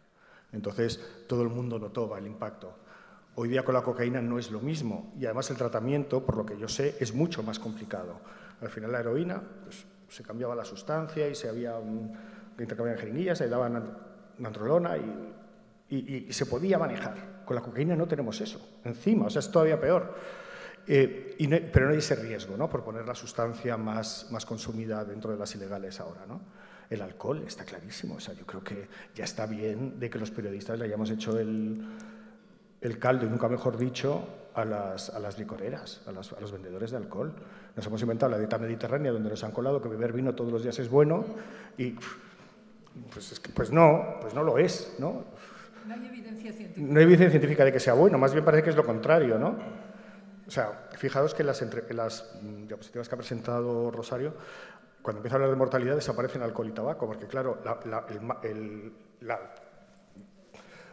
Entonces, todo el mundo notaba el impacto. Hoy día con la cocaína no es lo mismo y además el tratamiento, por lo que yo sé, es mucho más complicado. Al final la heroína, pues, se cambiaba la sustancia y se intercambiaban jeringuillas, se daban nandrolona y se podía manejar. Con la cocaína no tenemos eso, encima, o sea, es todavía peor. Pero no hay ese riesgo, ¿no?, por poner la sustancia más consumida dentro de las ilegales ahora, ¿no? El alcohol está clarísimo, o sea, yo creo que ya está bien de que los periodistas le hayamos hecho el caldo, y nunca mejor dicho, a las licoreras, a los vendedores de alcohol. Nos hemos inventado la dieta mediterránea, donde nos han colado que beber vino todos los días es bueno, y pues no lo es, ¿no? No hay evidencia científica. No hay evidencia científica de que sea bueno, más bien parece que es lo contrario, ¿no? O sea, fijaos que en las diapositivas que ha presentado Rosario, cuando empieza a hablar de mortalidad desaparecen alcohol y tabaco, porque claro,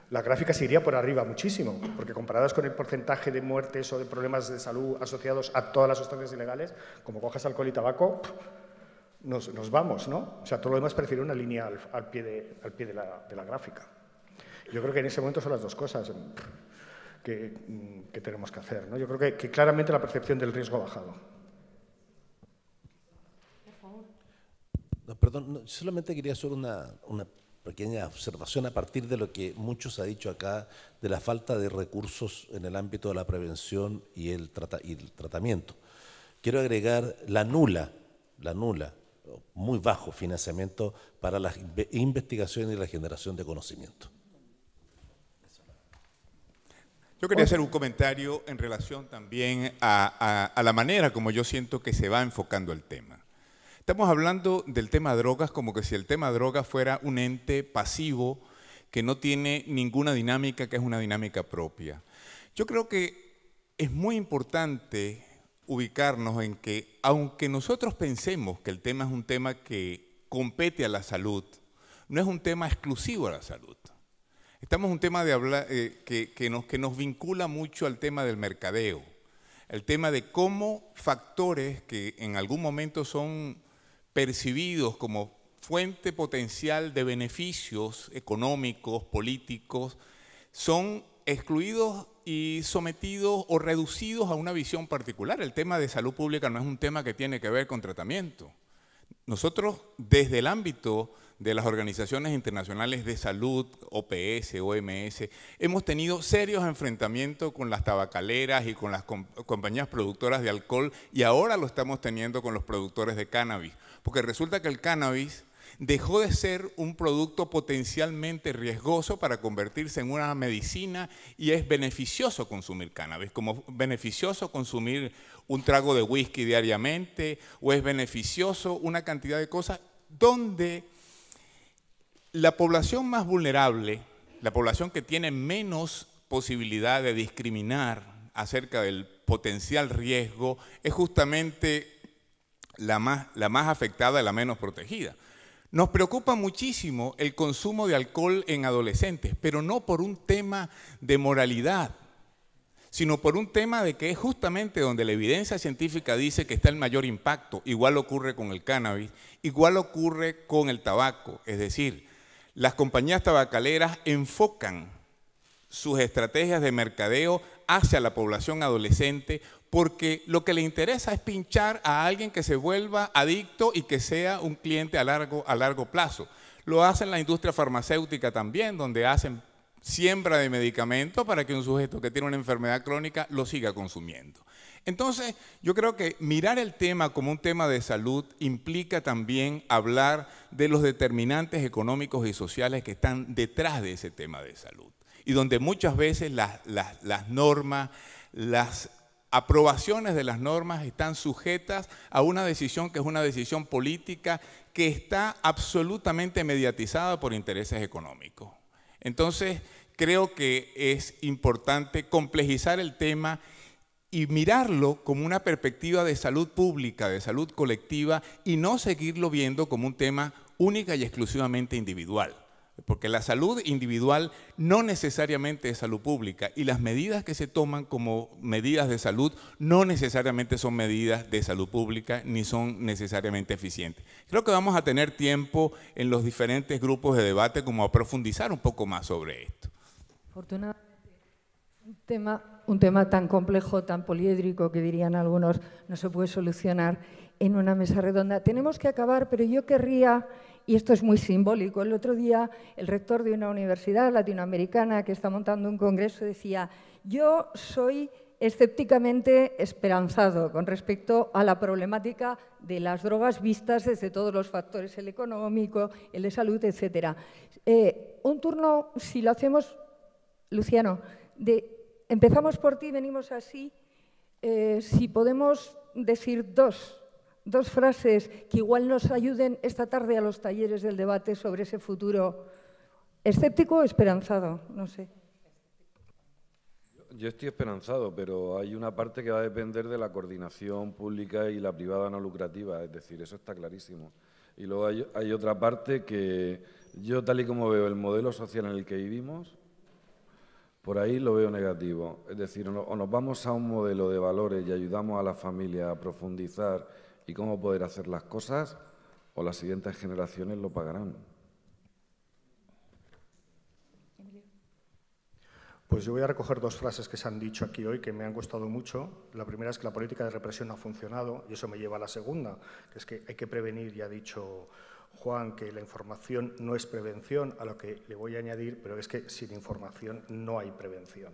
la gráfica se iría por arriba muchísimo, porque comparadas con el porcentaje de muertes o de problemas de salud asociados a todas las sustancias ilegales, como cojas alcohol y tabaco, nos vamos, ¿no? O sea, todo lo demás parecería una línea al pie de la gráfica. Yo creo que en ese momento son las dos cosas que tenemos que hacer, ¿no? Yo creo que claramente la percepción del riesgo ha bajado. Por favor. No, perdón, solamente quería hacer una pequeña observación a partir de lo que muchos ha dicho acá de la falta de recursos en el ámbito de la prevención y el tratamiento. Quiero agregar la nula, muy bajo financiamiento para la investigación y la generación de conocimiento. Yo quería hacer un comentario en relación también a la manera como yo siento que se va enfocando el tema. Estamos hablando del tema drogas como que si el tema drogas fuera un ente pasivo que no tiene ninguna dinámica, que es una dinámica propia. Yo creo que es muy importante ubicarnos en que, aunque nosotros pensemos que el tema es un tema que compete a la salud, no es un tema exclusivo a la salud. Estamos en un tema de hablar, que nos vincula mucho al tema del mercadeo, el tema de cómo factores que en algún momento son percibidos como fuente potencial de beneficios económicos, políticos, son excluidos y sometidos o reducidos a una visión particular. El tema de salud pública no es un tema que tiene que ver con tratamiento. Nosotros, desde el ámbito de las organizaciones internacionales de salud, OPS, OMS, hemos tenido serios enfrentamientos con las tabacaleras y con las compañías productoras de alcohol, y ahora lo estamos teniendo con los productores de cannabis, porque resulta que el cannabis dejó de ser un producto potencialmente riesgoso para convertirse en una medicina, y es beneficioso consumir cannabis, como beneficioso consumir un trago de whisky diariamente, o es beneficioso una cantidad de cosas donde la población más vulnerable, la población que tiene menos posibilidad de discriminar acerca del potencial riesgo, es justamente la más afectada y la menos protegida. Nos preocupa muchísimo el consumo de alcohol en adolescentes, pero no por un tema de moralidad, sino por un tema de que es justamente donde la evidencia científica dice que está el mayor impacto. Igual ocurre con el cannabis, igual ocurre con el tabaco, es decir, las compañías tabacaleras enfocan sus estrategias de mercadeo hacia la población adolescente porque lo que le interesa es pinchar a alguien que se vuelva adicto y que sea un cliente a largo plazo. Lo hacen la industria farmacéutica también, donde hacen siembra de medicamentos para que un sujeto que tiene una enfermedad crónica lo siga consumiendo. Entonces, yo creo que mirar el tema como un tema de salud implica también hablar de los determinantes económicos y sociales que están detrás de ese tema de salud. Y donde muchas veces las normas, las aprobaciones de las normas están sujetas a una decisión que es una decisión política que está absolutamente mediatizada por intereses económicos. Entonces, creo que es importante complejizar el tema y mirarlo como una perspectiva de salud pública, de salud colectiva, y no seguirlo viendo como un tema única y exclusivamente individual. Porque la salud individual no necesariamente es salud pública, y las medidas que se toman como medidas de salud no necesariamente son medidas de salud pública ni son necesariamente eficientes. Creo que vamos a tener tiempo en los diferentes grupos de debate como a profundizar un poco más sobre esto. Afortunadamente, Un tema tan complejo, tan poliédrico, que dirían algunos, no se puede solucionar en una mesa redonda. Tenemos que acabar, pero yo querría, y esto es muy simbólico, el otro día el rector de una universidad latinoamericana que está montando un congreso decía: yo soy escépticamente esperanzado con respecto a la problemática de las drogas vistas desde todos los factores, el económico, el de salud, etc. Un turno, si lo hacemos, Luciano, empezamos por ti, venimos así, si podemos decir dos frases que igual nos ayuden esta tarde a los talleres del debate sobre ese futuro escéptico o esperanzado, no sé. Yo estoy esperanzado, pero hay una parte que va a depender de la coordinación pública y la privada no lucrativa, es decir, eso está clarísimo. Y luego hay otra parte que yo, tal y como veo el modelo social en el que vivimos, por ahí lo veo negativo. Es decir, o nos vamos a un modelo de valores y ayudamos a la familia a profundizar y cómo poder hacer las cosas, o las siguientes generaciones lo pagarán. Pues yo voy a recoger dos frases que se han dicho aquí hoy que me han costado mucho. La primera es que la política de represión no ha funcionado, y eso me lleva a la segunda, que es que hay que prevenir. Ya ha dicho Juan que la información no es prevención, a lo que le voy a añadir, pero es que sin información no hay prevención.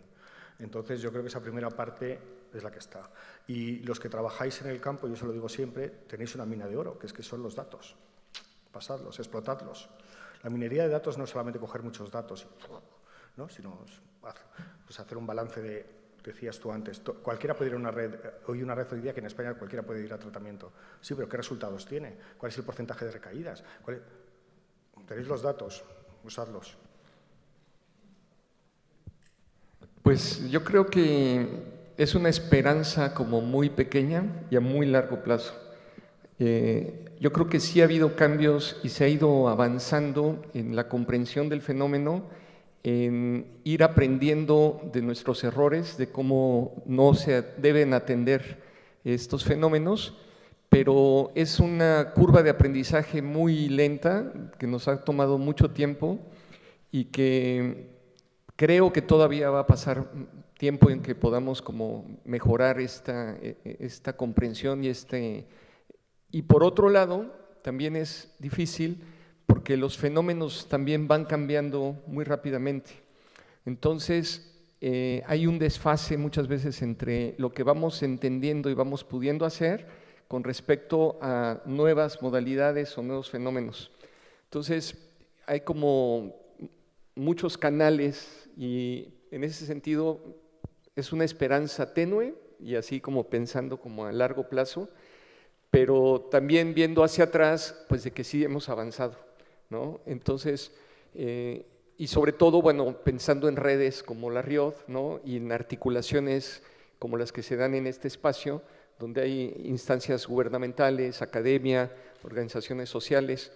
Entonces yo creo que esa primera parte es la que está. Y los que trabajáis en el campo, yo se lo digo siempre, tenéis una mina de oro, que es que son los datos. Pasadlos, explotadlos. La minería de datos no es solamente coger muchos datos, ¿no?, sino pues hacer un balance de, decías tú antes, cualquiera puede ir a una red hoy día que en España cualquiera puede ir a tratamiento. Sí, pero ¿qué resultados tiene? ¿Cuál es el porcentaje de recaídas? Tenéis los datos, usadlos. Pues yo creo que es una esperanza como muy pequeña y a muy largo plazo. Yo creo que sí ha habido cambios y se ha ido avanzando en la comprensión del fenómeno, en ir aprendiendo de nuestros errores, de cómo no se deben atender estos fenómenos, pero es una curva de aprendizaje muy lenta, que nos ha tomado mucho tiempo y que creo que todavía va a pasar tiempo en que podamos como mejorar esta comprensión y por otro lado también es difícil porque los fenómenos también van cambiando muy rápidamente. Entonces, hay un desfase muchas veces entre lo que vamos entendiendo y vamos pudiendo hacer con respecto a nuevas modalidades o nuevos fenómenos. Entonces, hay como muchos canales y en ese sentido es una esperanza tenue y así como pensando como a largo plazo, pero también viendo hacia atrás, pues de que sí hemos avanzado, ¿no? Entonces, y sobre todo, bueno, pensando en redes como la RIOD, ¿no?, y en articulaciones como las que se dan en este espacio, donde hay instancias gubernamentales, academia, organizaciones sociales,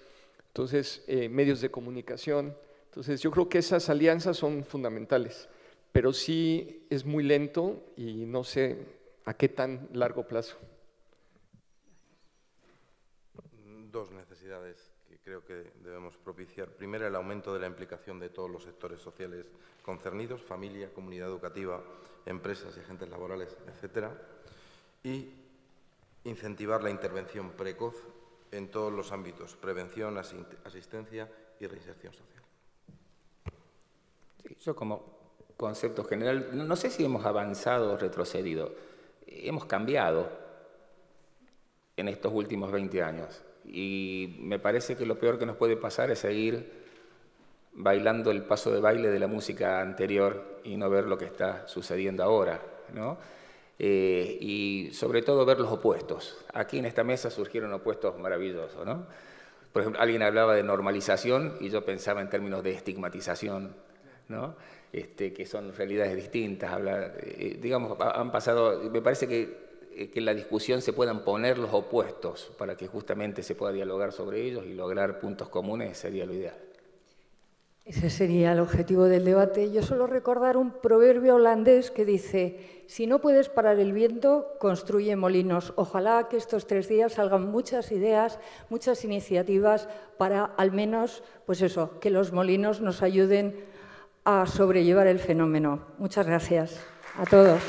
entonces, medios de comunicación. Entonces, yo creo que esas alianzas son fundamentales, pero sí es muy lento y no sé a qué tan largo plazo. Dos necesidades que creo que debemos propiciar. Primero, el aumento de la implicación de todos los sectores sociales concernidos, familia, comunidad educativa, empresas y agentes laborales, etcétera. Y incentivar la intervención precoz en todos los ámbitos, prevención, asistencia y reinserción social. Sí, yo como concepto general, no sé si hemos avanzado o retrocedido, hemos cambiado en estos últimos 20 años. Y me parece que lo peor que nos puede pasar es seguir bailando el paso de baile de la música anterior y no ver lo que está sucediendo ahora, ¿no? Y sobre todo ver los opuestos. Aquí en esta mesa surgieron opuestos maravillosos, ¿no? Por ejemplo, alguien hablaba de normalización y yo pensaba en términos de estigmatización, ¿no? Que son realidades distintas. Digamos, han pasado, me parece que en la discusión se puedan poner los opuestos para que justamente se pueda dialogar sobre ellos y lograr puntos comunes sería lo ideal. Ese sería el objetivo del debate. Yo suelo recordar un proverbio holandés que dice: si no puedes parar el viento, construye molinos. Ojalá que estos 3 días salgan muchas ideas, muchas iniciativas para al menos, pues eso, que los molinos nos ayuden a sobrellevar el fenómeno. Muchas gracias a todos.